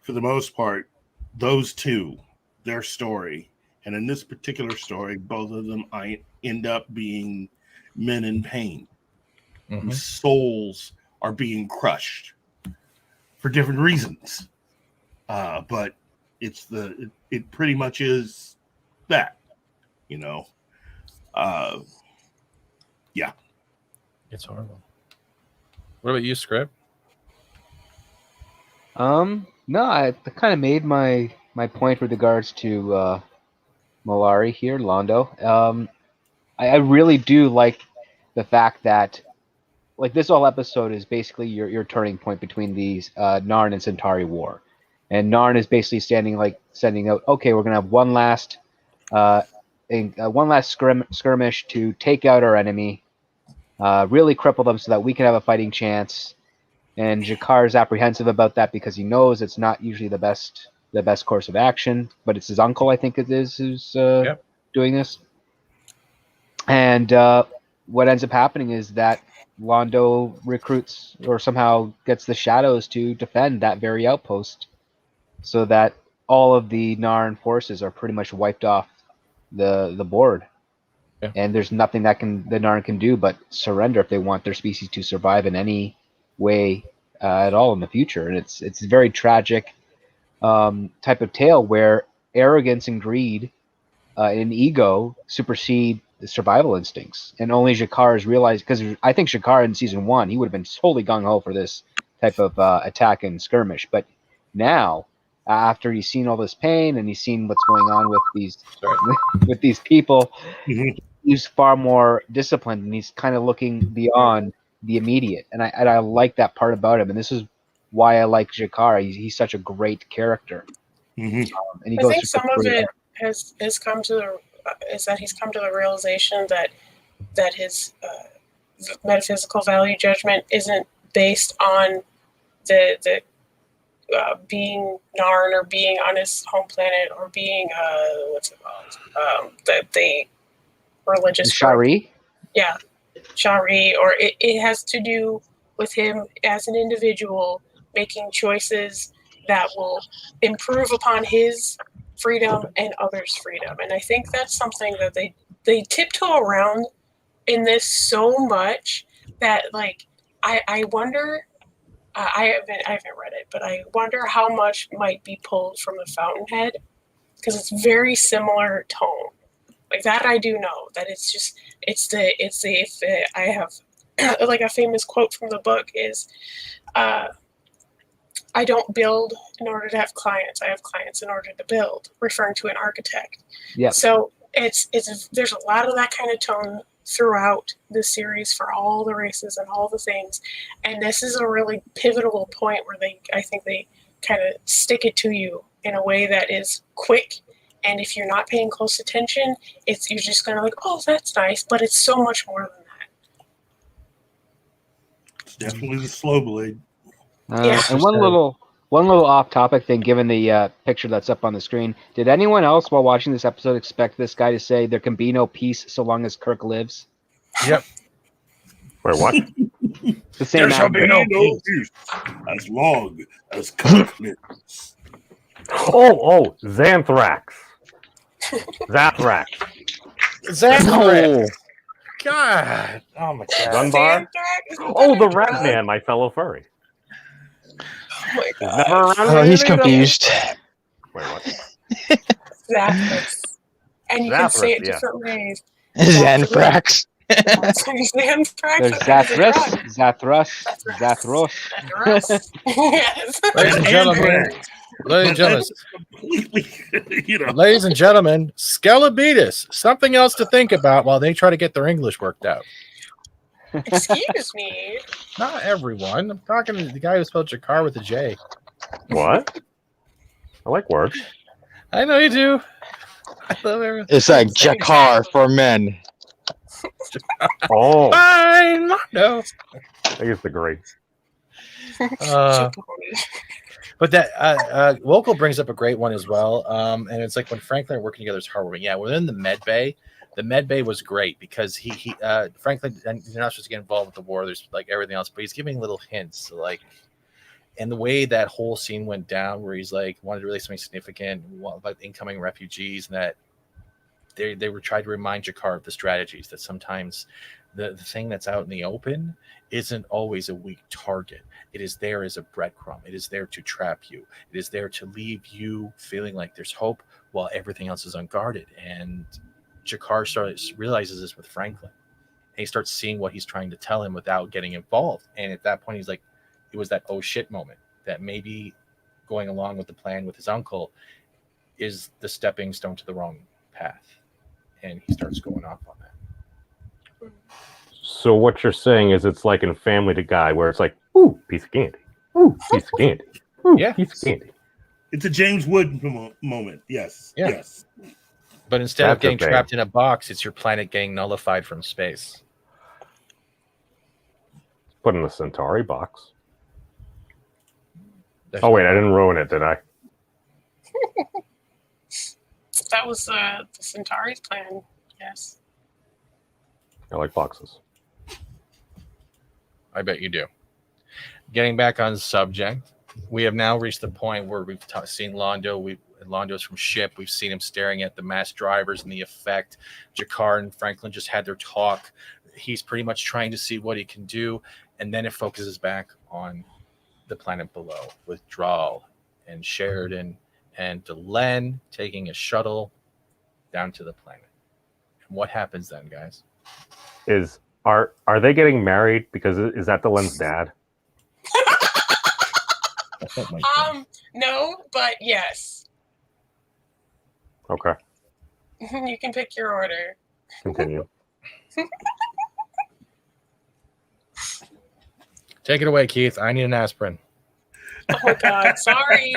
for the most part, those two, their story, and in this particular story, both of them end up being men in pain, whose souls are being crushed for different reasons. But it pretty much is that, you know. Yeah. It's horrible. What about you, Script? No, I kind of made my point with regards to Mollari here, Londo. I really do like the fact that, like, this whole episode is basically your turning point between these Narn and Centauri war, and Narn is basically sending out, okay, we're gonna have one last skirmish to take out our enemy, really cripple them so that we can have a fighting chance. And G'Kar is apprehensive about that because he knows it's not usually the best course of action, but it's his uncle, I think it is, who's doing this. And what ends up happening is that Londo recruits or somehow gets the Shadows to defend that very outpost, so that all of the Narn forces are pretty much wiped off the board. Yeah. And there's nothing that the Narn can do but surrender if they want their species to survive in any way at all in the future. And it's a very tragic type of tale where arrogance and greed and ego supersede the survival instincts, and only G'Kar is realized, because I think G'Kar in season 1, he would have been totally gung-ho for this type of attack and skirmish, but now after he's seen all this pain and he's seen what's going on with these people, he's far more disciplined, and he's kind of looking beyond the immediate, and I like that part about him, and this is why I like G'Kar. He's such a great character. And he I think some of it has come to he's come to the realization that his metaphysical value judgment isn't based on the being Narn or being on his home planet or being what's it called, the religious Shari. Yeah, Shari, or it has to do with him as an individual making choices that will improve upon his freedom and others' freedom. And I think that's something that they tiptoe around in this so much that, like, I wonder, I haven't read it, but I wonder how much might be pulled from the Fountainhead, because it's very similar tone. Like, that I do know, that I have like a famous quote from the book is, I don't build in order to have clients. I have clients in order to build, referring to an architect. Yeah. So there's a lot of that kind of tone throughout the series for all the races and all the things. And this is a really pivotal point where I think they kind of stick it to you in a way that is quick. And if you're not paying close attention, you're just kind of like, oh, that's nice. But it's so much more than that. It's definitely the slow blade. Yeah. And one One little off-topic thing, given the picture that's up on the screen. Did anyone else, while watching this episode, expect this guy to say there can be no peace so long as Kirk lives? Yep. Wait, what? The same There shall actor. be no peace as long as Kirk lives. Oh, Xanthrax. Zathrax. Xanthrax. God. Oh my God. Dunbar. Oh, the Rat Man, my fellow furry. Oh my He's god. never around. Oh, he's confused. Wait, what? Zathras. And you can say it Zathras, yeah. different ways. Xanthrax. Xanthrax. There's Zathras, Zathros. Yes. Ladies and gentlemen, ladies and gentlemen, Scalabetus. Something else to think about while they try to get their English worked out. Excuse me. Not everyone. I'm talking to the guy who spelled Jakar with a J. What? I like words. I know you do. I love everything. It's like Jakar for men. Oh, Fine, Londo. I used to agree. But that Local brings up a great one as well. And it's like when Franklin are working together is heartwarming. Yeah, within the med bay. The med bay was great because he Franklin, and you're not supposed to get involved with the war. There's like everything else, but he's giving little hints. So like, and the way that whole scene went down, where he's like wanted to relay something significant about incoming refugees, and that they were trying to remind Jakar of the strategies that sometimes the thing that's out in the open isn't always a weak target. It is there as a breadcrumb. It is there to trap you. It is there to leave you feeling like there's hope while everything else is unguarded. And Jakar realizes this with Franklin. And he starts seeing what he's trying to tell him without getting involved. And at that point, he's like, it was that oh shit moment that maybe going along with the plan with his uncle is the stepping stone to the wrong path. And he starts going off on that. So what you're saying is it's like in Family Guy, where it's like, ooh, piece of candy. Ooh, piece of candy. Ooh, yeah. Piece of candy. It's a James Wood moment. Yes. Yeah. Yes. But instead of That's getting okay. trapped in a box, it's your planet getting nullified from space. Put in the Centauri box. Oh wait, I didn't ruin it, did I? That was the Centauri's plan. Yes. I like boxes. I bet you do. Getting back on subject, we have now reached the point where we've seen Londo. Londo's from ship. We've seen him staring at the mass drivers and the effect. Jakar and Franklin just had their talk. He's pretty much trying to see what he can do. And then it focuses back on the planet below with Doyle and Sheridan and Delenn taking a shuttle down to the planet. And what happens then, guys? Are they getting married? Because is that Delenn's dad? No, but yes. Okay, You can pick your order. continue. Take it away, Keith. I need an aspirin. Oh my god, sorry.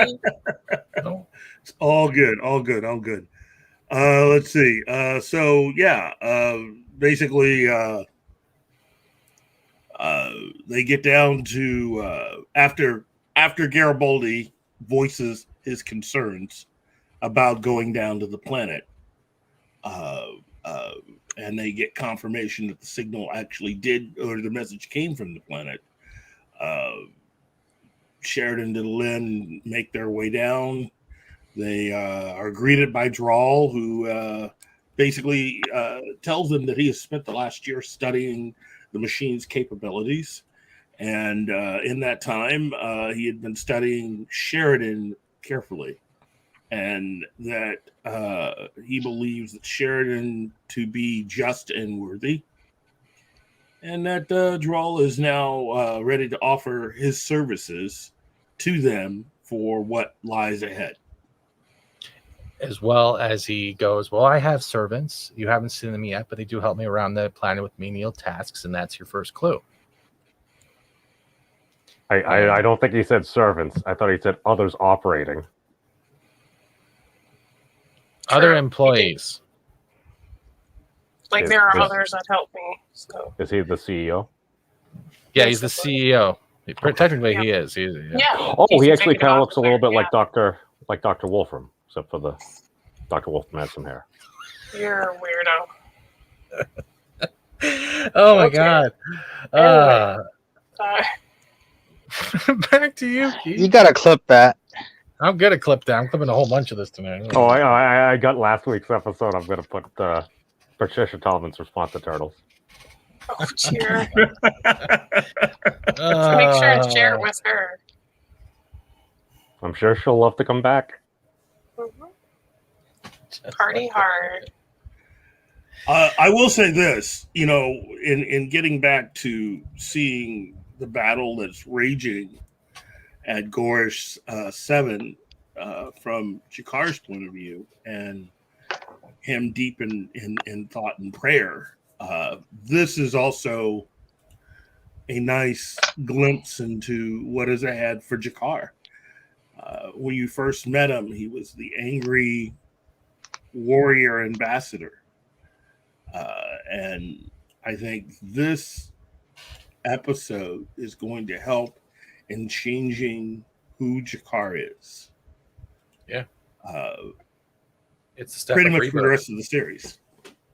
No. It's all good. Let's see. Basically, they get down to after Garibaldi voices his concerns about going down to the planet, and they get confirmation that the signal actually did, or the message came from the planet. Sheridan and Delenn make their way down. They are greeted by Doyle, who basically tells them that he has spent the last year studying the machine's capabilities. And in that time, he had been studying Sheridan carefully. And that he believes that Sheridan to be just and worthy. And that Doyle is now ready to offer his services to them for what lies ahead. As well as he goes, well, I have servants. You haven't seen them yet, but they do help me around the planet with menial tasks, and that's your first clue. I don't think he said servants. I thought he said others operating. Other employees. Like there are others that help me. So Is he the CEO? Yeah, he's the CEO. Technically, he is. He's, Yeah. Oh, he's he actually taken kind of off looks a little bit there, like Dr. Wolfram, except for the Dr. Wolfram has some hair. You're a weirdo. Oh my Okay. god. Anyway. Back to you, Keith. You gotta clip that. I'm gonna clip that. I'm clipping a whole bunch of this tonight. Oh, I got last week's episode. I'm gonna put Patricia Tallman's response to Turtles. Oh dear. So make sure and share it with her. I'm sure she'll love to come back. Party hard. I will say this, in getting back to seeing the battle that's raging at Gorish 7 from Jakar's point of view, and him deep in thought and prayer. This is also a nice glimpse into what is ahead for Jakar. When you first met him, he was the angry warrior ambassador. And I think this episode is going to help in changing who Jakar is. Yeah. It's a step pretty of much rebirth. for the rest of the series.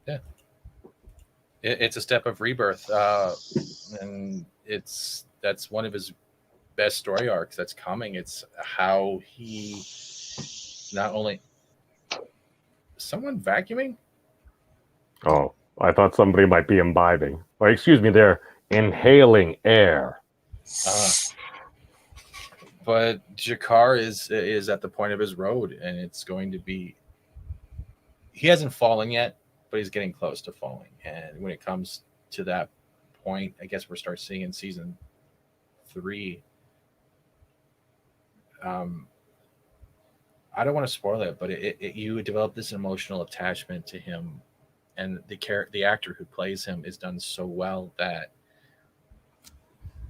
Yeah. It's a step of rebirth. And that's one of his best story arcs that's coming. It's how he not only someone vacuuming. Oh, I thought somebody might be imbibing. Or excuse me, they're inhaling air. But Jakar is at the point of his road, and it's going to be. He hasn't fallen yet, but he's getting close to falling. And when it comes to that point, I guess we'll start seeing in season 3. I don't want to spoil it, but you develop this emotional attachment to him, and the actor who plays him is done so well that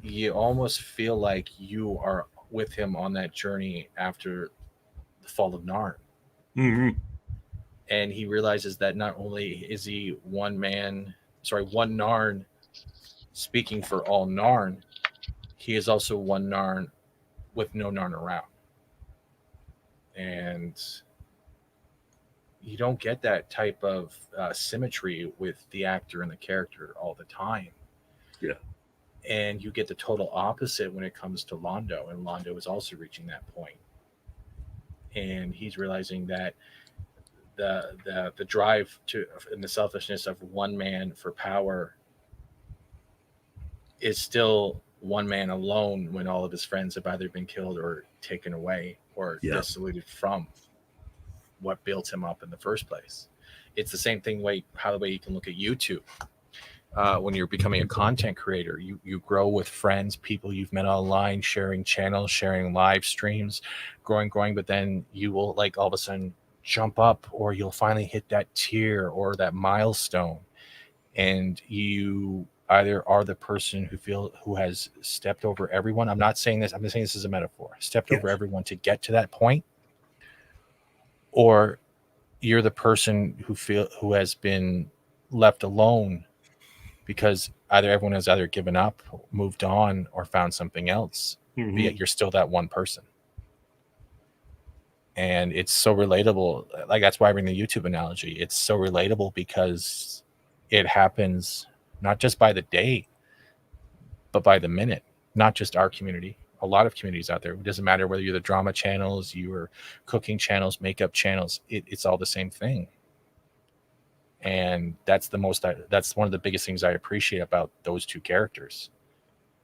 you almost feel like you are with him on that journey after the fall of Narn. Mm-hmm. And he realizes that not only is he one Narn speaking for all Narn, he is also one Narn with no Narn around. And you don't get that type of symmetry with the actor and the character all the time. Yeah. And you get the total opposite when it comes to Londo, and Londo is also reaching that point. And he's realizing that the drive to and the selfishness of one man for power is still one man alone when all of his friends have either been killed or taken away or dissoluted from what built him up in the first place. It's the same thing how the way you can look at YouTube. When you're becoming a content creator, you grow with friends, people you've met online, sharing channels, sharing live streams, growing, but then you will all of a sudden jump up, or you'll finally hit that tier or that milestone, and you either are the person who has stepped over everyone. I'm not saying this. I'm just saying this as a metaphor. Stepped over everyone to get to that point, or you're the person who has been left alone because everyone has either given up, moved on, or found something else. Mm-hmm. But yet you're still that one person. And it's so relatable. That's why I bring the YouTube analogy. It's so relatable because it happens not just by the day, but by the minute. Not just our community. A lot of communities out there. It doesn't matter whether you're the drama channels, you're cooking channels, makeup channels. It's all the same thing. And that's one of the biggest things I appreciate about those two characters.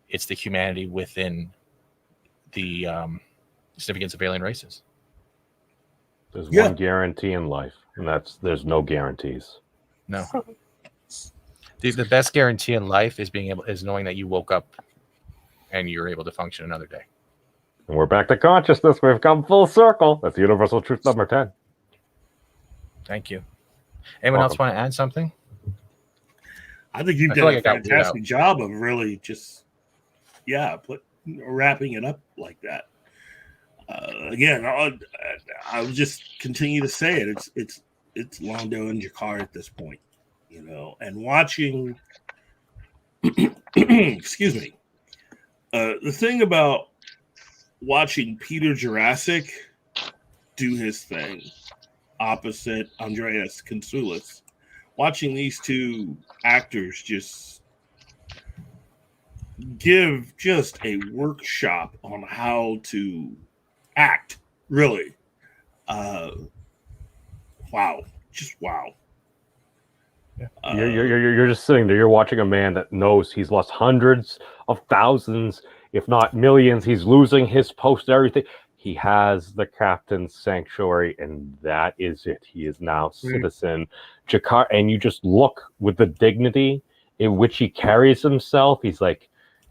It's the humanity within the significance of alien races. There's one guarantee in life, and there's no guarantees. No. The best guarantee in life is knowing that you woke up and you're able to function another day. And we're back to consciousness. We've come full circle. That's universal truth number 10. Thank you. Anyone else want to add something? I think you've done a fantastic job of really just, wrapping it up like that. Again, I'll just continue to say it. It's Londo and Jakar at this point, and watching. Excuse me. The thing about watching Peter Jurasik do his thing opposite Andreas Kansoulis, watching these two actors just give just a workshop on how to act, really. Wow. Just wow. You're just sitting there. You're watching a man that knows he's lost hundreds of thousands, if not millions. He's losing his post, everything. He has the captain's sanctuary, and that is it. He is now citizen Jakar, and you just look with the dignity in which he carries himself. He's like,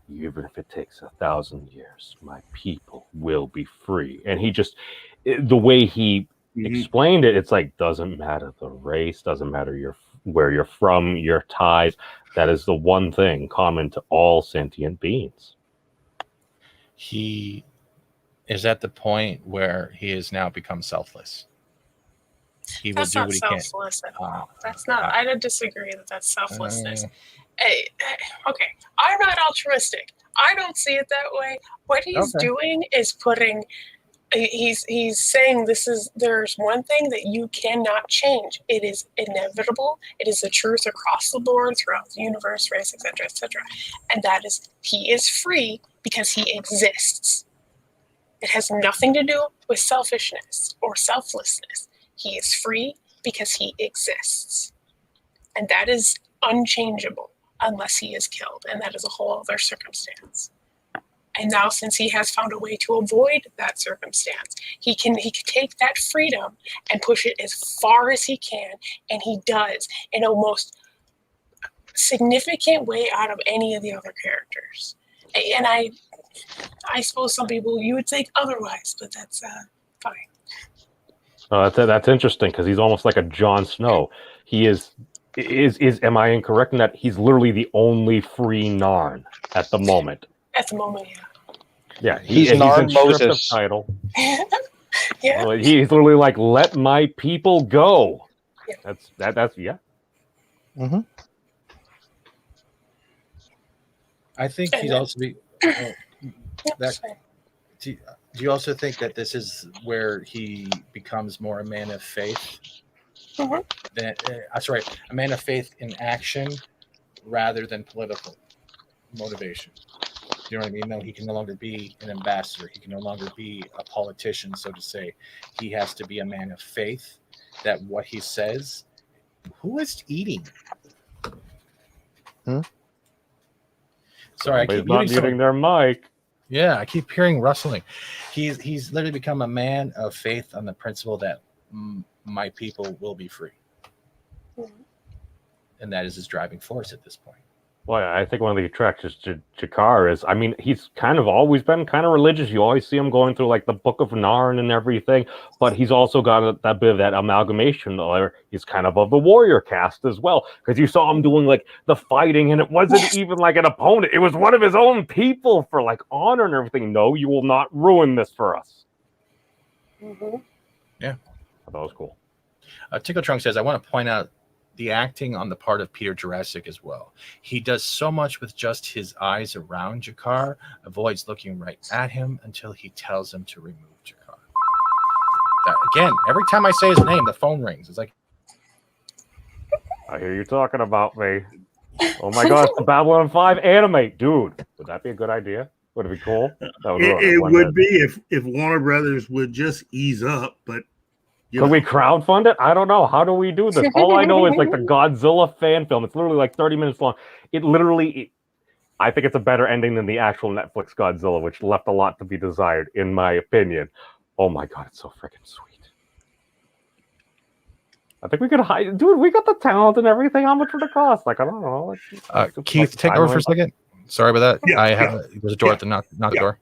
even if it takes 1,000 years, my people will be free. And he just, the way he explained it, it's like, doesn't matter the race, doesn't matter where you're from, your ties. That is the one thing common to all sentient beings. He is at the point where he has now become selfless. He will do what he can. That's not selfless at all. That's not. I don't disagree that that's selflessness. Okay, I'm not altruistic. I don't see it that way. What he's doing is putting. He's saying there's one thing that you cannot change. It is inevitable. It is the truth across the board throughout the universe, race, etc., etc. And that is, he is free because he exists. It has nothing to do with selfishness or selflessness. He is free because he exists. And that is unchangeable unless he is killed. And that is a whole other circumstance. And now, since he has found a way to avoid that circumstance, he can take that freedom and push it as far as he can, and he does in a most significant way out of any of the other characters. And I suppose some people, you would think otherwise, but that's fine. That's interesting, because he's almost like a Jon Snow. He is am I incorrect in that he's literally the only free Narn at the moment? At the moment, yeah. Yeah, he's Narn Moses. Title. Yeah. He's literally like, let my people go. Yeah. That's yeah. Mm-hmm. I think he's also be. Do you also think that this is where he becomes more a man of faith? Mm-hmm. A man of faith in action rather than political motivation. You know what I mean? No, he can no longer be an ambassador. He can no longer be a politician, so to say. He has to be a man of faith that what he says. Who is eating? Sorry, I keep not muting their mic. Yeah, I keep hearing rustling. He's literally become a man of faith on the principle that my people will be free. Mm-hmm. And that is his driving force at this point. Well, I think one of the attractions to Jakar is, I mean, he's kind of always been kind of religious. You always see him going through like the Book of Narn and everything, but he's also got that bit of that amalgamation where he's kind of the warrior caste as well, because you saw him doing like the fighting, and it wasn't even like an opponent. It was one of his own people for like honor and everything. No, you will not ruin this for us. Mm-hmm. Yeah. That was cool. Tickle Trunk says, I want to point out the acting on the part of Peter Jurasik as well. He does so much with just his eyes around Jakar, avoids looking right at him until he tells him to remove Jakar. Again, every time I say his name, the phone rings. It's like, I hear you talking about me. Oh my God, the Babylon 5 anime. Dude, would that be a good idea? Would it be cool? It would be if Warner Brothers would just ease up, but could we crowdfund it? I don't know. How do we do this? All I know is like the Godzilla fan film. It's literally like 30 minutes long. I think it's a better ending than the actual Netflix Godzilla, which left a lot to be desired, in my opinion. Oh my God, it's so freaking sweet. I think we could hide. Dude, we got the talent and everything. How much would it cost? Like, I don't know. Keith, take over for a second. Sorry about that. There's a door at the knock door.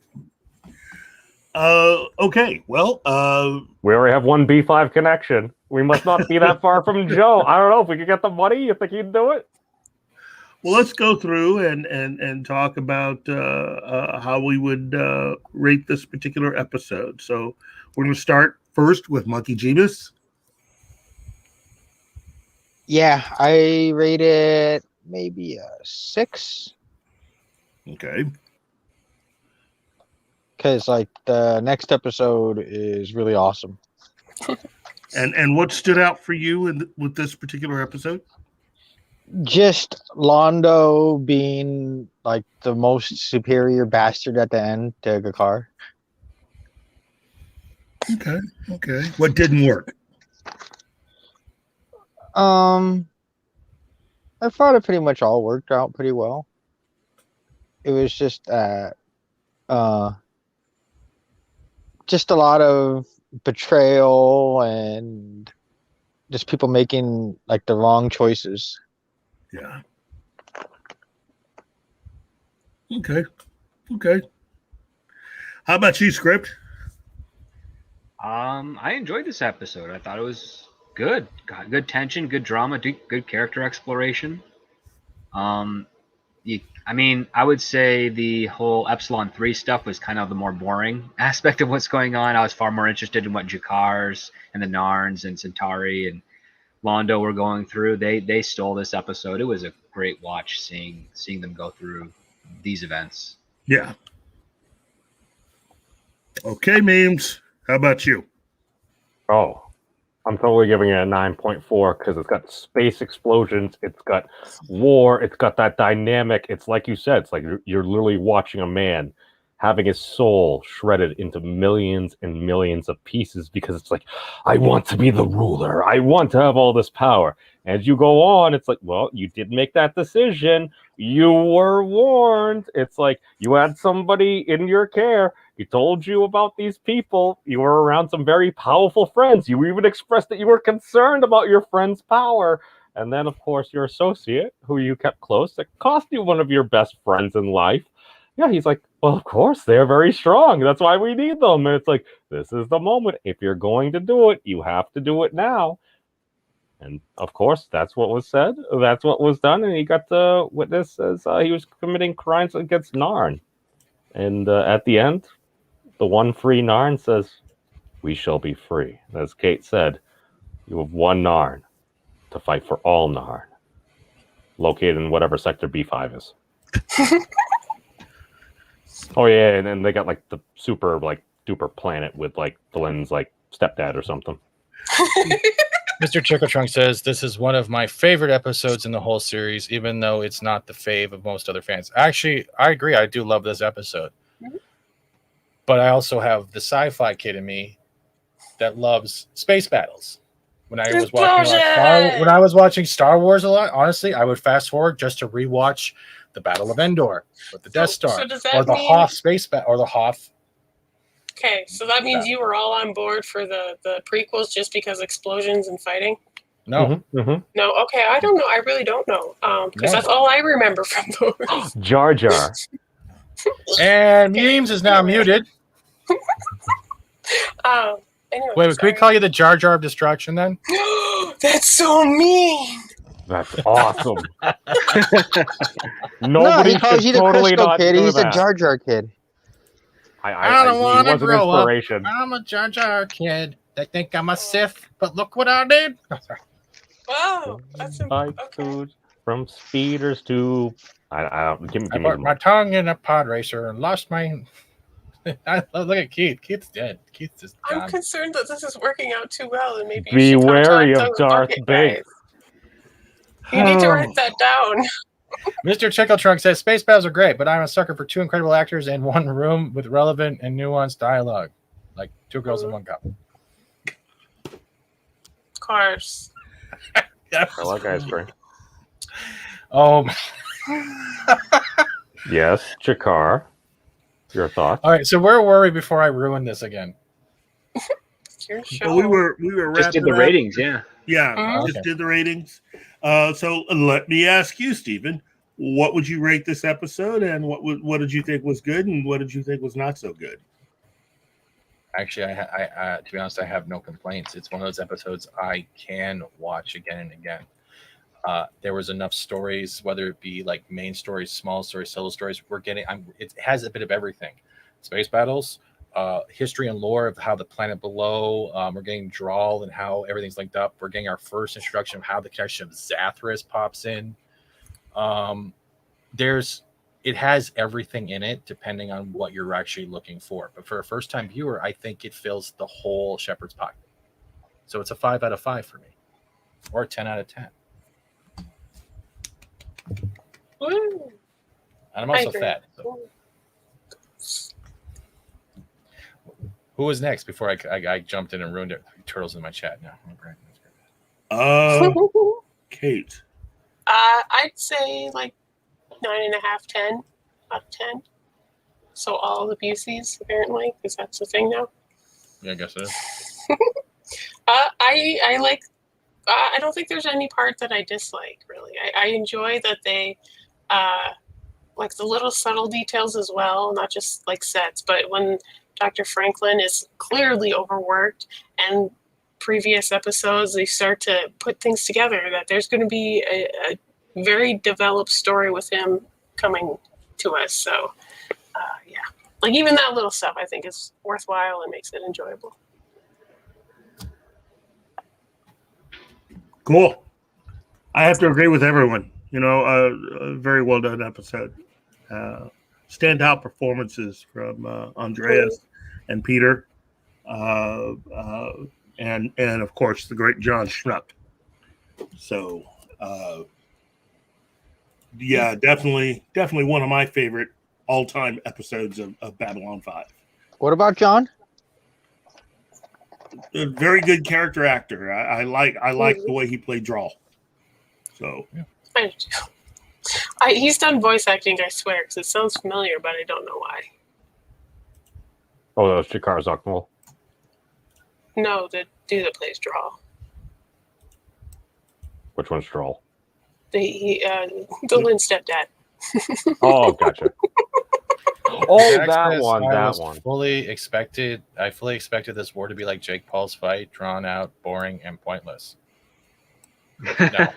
Okay. Well, we already have one B5 connection. We must not be that far from Joe. I don't know if we could get the money. You think he'd do it? Well, let's go through and talk about how we would rate this particular episode. So we're going to start first with Monkey Jeebus. Yeah, I rate it maybe a 6. Okay. because like the next episode is really awesome. And what stood out for you with this particular episode? Just Londo being like the most superior bastard at the end to Gakar. Okay. What didn't work? I thought it pretty much all worked out pretty well. It was just just a lot of betrayal and just people making like the wrong choices. Yeah. Okay. How about you, Script? I enjoyed this episode. I thought it was good. Got good tension, good drama, good character exploration. I mean, I would say the whole Epsilon 3 stuff was kind of the more boring aspect of what's going on. I was far more interested in what Jakars and the Narns and Centauri and Londo were going through. They stole this episode. It was a great watch seeing them go through these events. Yeah. Okay, memes. How about you? Oh, I'm totally giving it a 9.4 because it's got space explosions, it's got war, it's got that dynamic. It's like you said, it's like you're literally watching a man having his soul shredded into millions and millions of pieces because it's like, I want to be the ruler. I want to have all this power. As you go on, it's like, well, you did make that decision. You were warned. It's like you had somebody in your care. He told you about these people. You were around some very powerful friends. You even expressed that you were concerned about your friend's power. And then, of course, your associate, who you kept close, that cost you one of your best friends in life. Yeah, he's like, well, of course, they're very strong. That's why we need them. And it's like, this is the moment. If you're going to do it, you have to do it now. And, of course, that's what was said. That's what was done. And he got to witness as he was committing crimes against Narn. And at the end, the one free Narn says, we shall be free. As Kate said, you have one Narn to fight for all Narn. Located in whatever sector B5 is. Oh yeah, and then they got like the super like duper planet with like Delenn's like stepdad or something. Mr. Chickle Trunk says this is one of my favorite episodes in the whole series, even though it's not the fave of most other fans. Actually, I agree. I do love this episode, but I also have the sci-fi kid in me that loves space battles. When I was watching Star Wars a lot, honestly, I would fast forward just to rewatch the Battle of Endor with the Death Star, or the Hoth space battle, or the Hoth. Okay, so that means you were all on board for the prequels just because explosions and fighting? No. No, okay, I don't know. I really don't know. Because that's all I remember from those. Jar Jar. And Memes is now muted. Anyway, Wait, can we call you the Jar Jar of Destruction then? That's so mean. That's awesome. No, he calls you the totally Crisco kid. He's that. a Jar Jar kid. I don't want to grow up. Inspiration. I'm a Jar Jar kid. They think I'm a Sith, but look what I did. Wow, that's food from speeders to I give I me put my tongue in a pod racer and lost my. Look at Keith. Keith's dead. Keith's just gone. I'm concerned that this is working out too well, and maybe Be you should wary contact of those Darth bucket Big. guys. You need to write that down. Mr. Chickle Trunk says space battles are great, but I'm a sucker for two incredible actors in one room with relevant and nuanced dialogue, like Two Girls in One Cup. Of course. I like ice cream. Yes, Jakar. Your thoughts? All right, so where were we before I ruined this again? It's your show. Well, we were Just did the ratings, yeah. Yeah, just did the ratings. So let me ask you, Stephen, what would you rate this episode, and what did you think was good, and what did you think was not so good? Actually, I to be honest, I have no complaints. It's one of those episodes I can watch again and again. There was enough stories, whether it be like main stories, small stories, solo stories. It has a bit of everything. Space battles, history and lore of how the planet below. We're getting Drawl and how everything's linked up. We're getting our first introduction of how the connection of Zathras pops in. There's it has everything in it depending on what you're actually looking for. But for a first-time viewer, I think it fills the whole shepherd's pie. So it's a 5 out of 5 for me, or a 10 out of 10. Woo. And I'm I also agree. fat. So. Who was next before I jumped in and ruined it? Turtles in my chat now. Kate. I'd say like 9.5, 10 out of 10. So all the Buseys, apparently, because that's the thing now. Yeah, I guess it is. I like. I don't think there's any part that I dislike. Really, I enjoy that they like the little subtle details as well, not just like sets, but when Dr. Franklin is clearly overworked, and previous episodes they start to put things together, that there's going to be a very developed story with him coming to us. So yeah, like even that little stuff I think is worthwhile and makes it enjoyable. Cool. I have to agree with everyone. You know, a very well done episode. Standout performances from Andreas and Peter, and of course the great John Schnuck. So, yeah, definitely one of my favorite all-time episodes of Babylon 5. What about John? A very good character actor. I like the way he played Drawl. So I do too. He's done voice acting, I swear, because it sounds familiar, but I don't know why. Oh, that was Chikara Zuckmul. No, the dude that plays Draw. Which one's Stroll? The Lynn stepdad. Oh, gotcha. Oh, that one. I fully expected this war to be like Jake Paul's fight, drawn out, boring, and pointless. No.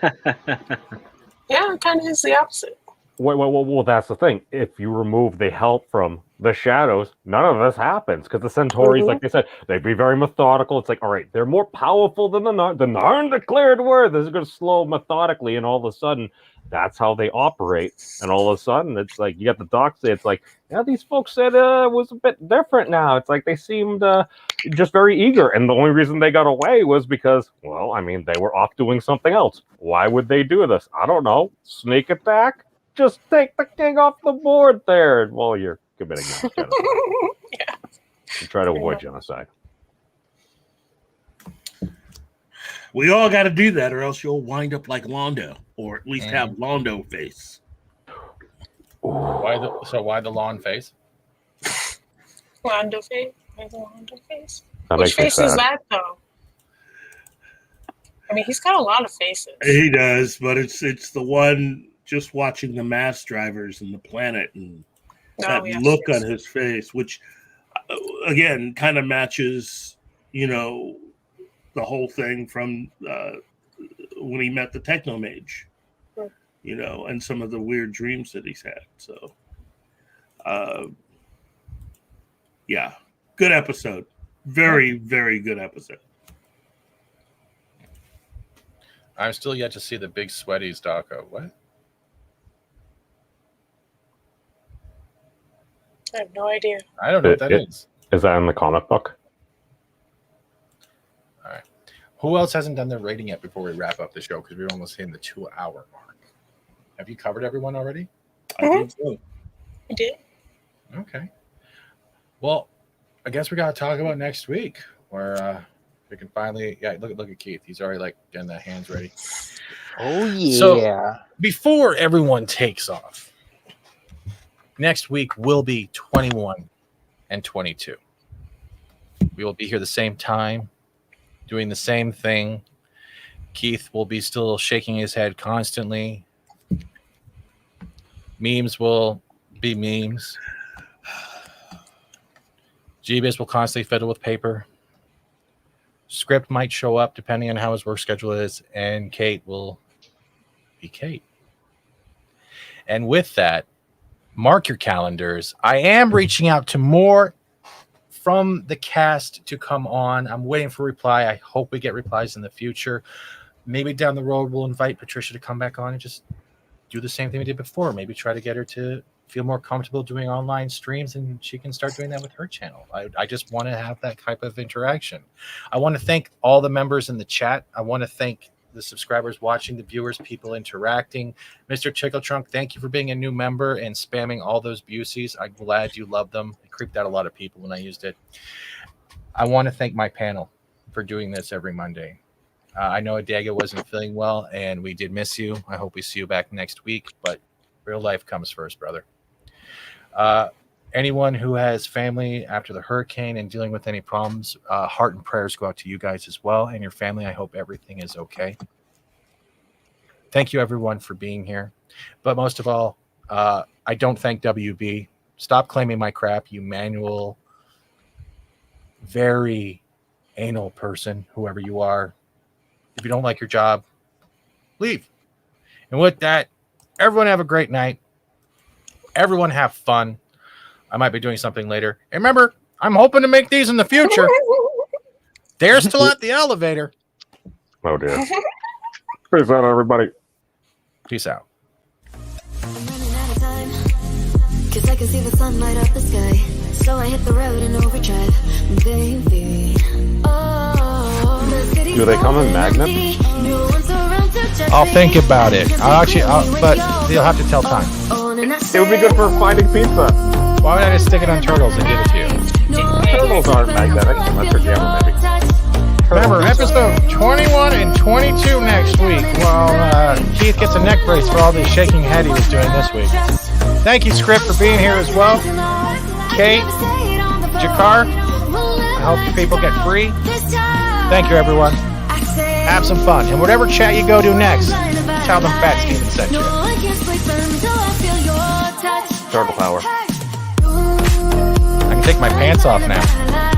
Yeah, it kind of is the opposite. Well, that's the thing. If you remove the help from the shadows, none of this happens. Because the Centauris, like they said, they'd be very methodical. It's like, all right, they're more powerful than the Narn. The Narn declared war. This is going to slow methodically, and all of a sudden, that's how they operate. And all of a sudden, it's like you got the doc say, it's like, yeah, these folks said it was a bit different now. It's like they seemed just very eager, and the only reason they got away was because, well, I mean, they were off doing something else. Why would they do this? I don't know. Sneak attack. Just take the king off the board there while you're committing genocide. Yeah. You try to avoid genocide. we all got to do that, or else you'll wind up like Londo, or at least have Londo face. Why the lawn face? Londo face? Why the Londo face? That Which makes me face is sad. that, though? I mean, he's got a lot of faces. He does, but it's the one just watching the mass drivers and the planet and that look on his face, which again kind of matches, you know, the whole thing from when he met the Techno Mage, you know, and some of the weird dreams that he's had. So, yeah, good episode. Very, very good episode. I'm still yet to see the big sweaties, Daco. What? I have no idea. I don't know what that is. Is that in the comic book? All right. Who else hasn't done their rating yet before we wrap up the show? Because we're almost hitting the 2-hour mark. Have you covered everyone already? I think so. I did. Okay. Well, I guess we got to talk about next week, where we can finally. Yeah, look at Keith. He's already like getting the hands ready. Oh yeah. So before everyone takes off, next week will be 21 and 22. We will be here the same time, doing the same thing. Keith will be still shaking his head constantly. Memes will be memes. Jeebus will constantly fiddle with paper. Script might show up depending on how his work schedule is, and Kate will be Kate. And with that, mark your calendars. I am reaching out to more from the cast to come on. I'm waiting for a reply. I hope we get replies in the future. Maybe down the road we'll invite Patricia to come back on and just do the same thing we did before. Maybe try to get her to feel more comfortable doing online streams, and she can start doing that with her channel. I just want to have that type of interaction. I want to thank all the members in the chat. I want to thank the subscribers watching, the viewers, people interacting. Mr. Chickle Trunk, thank you for being a new member and spamming all those Buseys. I'm glad you love them. It creeped out a lot of people when I used it. I want to thank my panel for doing this every Monday. I know Adaga wasn't feeling well, and we did miss you. I hope we see you back next week, but real life comes first, brother. Anyone who has family after the hurricane and dealing with any problems, heart and prayers go out to you guys as well, and your family. I hope everything is okay. Thank you, everyone, for being here. But most of all, I don't thank WB. Stop claiming my crap, you manual, very anal person, whoever you are. If you don't like your job, leave. And with that, everyone have a great night. Everyone have fun. I might be doing something later. And remember, I'm hoping to make these in the future. They're still at the elevator. Oh, dear. Peace out, everybody. Peace out. Cause I can see the sun light up the sky. So I hit the road in overdrive, baby. Do they come in magnets? I'll think about it. But you'll have to tell time. It would be good for finding pizza. Why would I just stick it on turtles and give it to you? Turtles aren't magnetic unless they're gamma, maybe. Remember, episode 21 and 22 next week. Well, Keith gets a neck brace for all the shaking head he was doing this week. Thank you, Script, for being here as well. Kate, Jakar, I hope people get free. Thank you, everyone. Have some fun. And whatever chat you go to next, tell them FAT-STEVEN sent you. Turtle power. I can take my pants off now.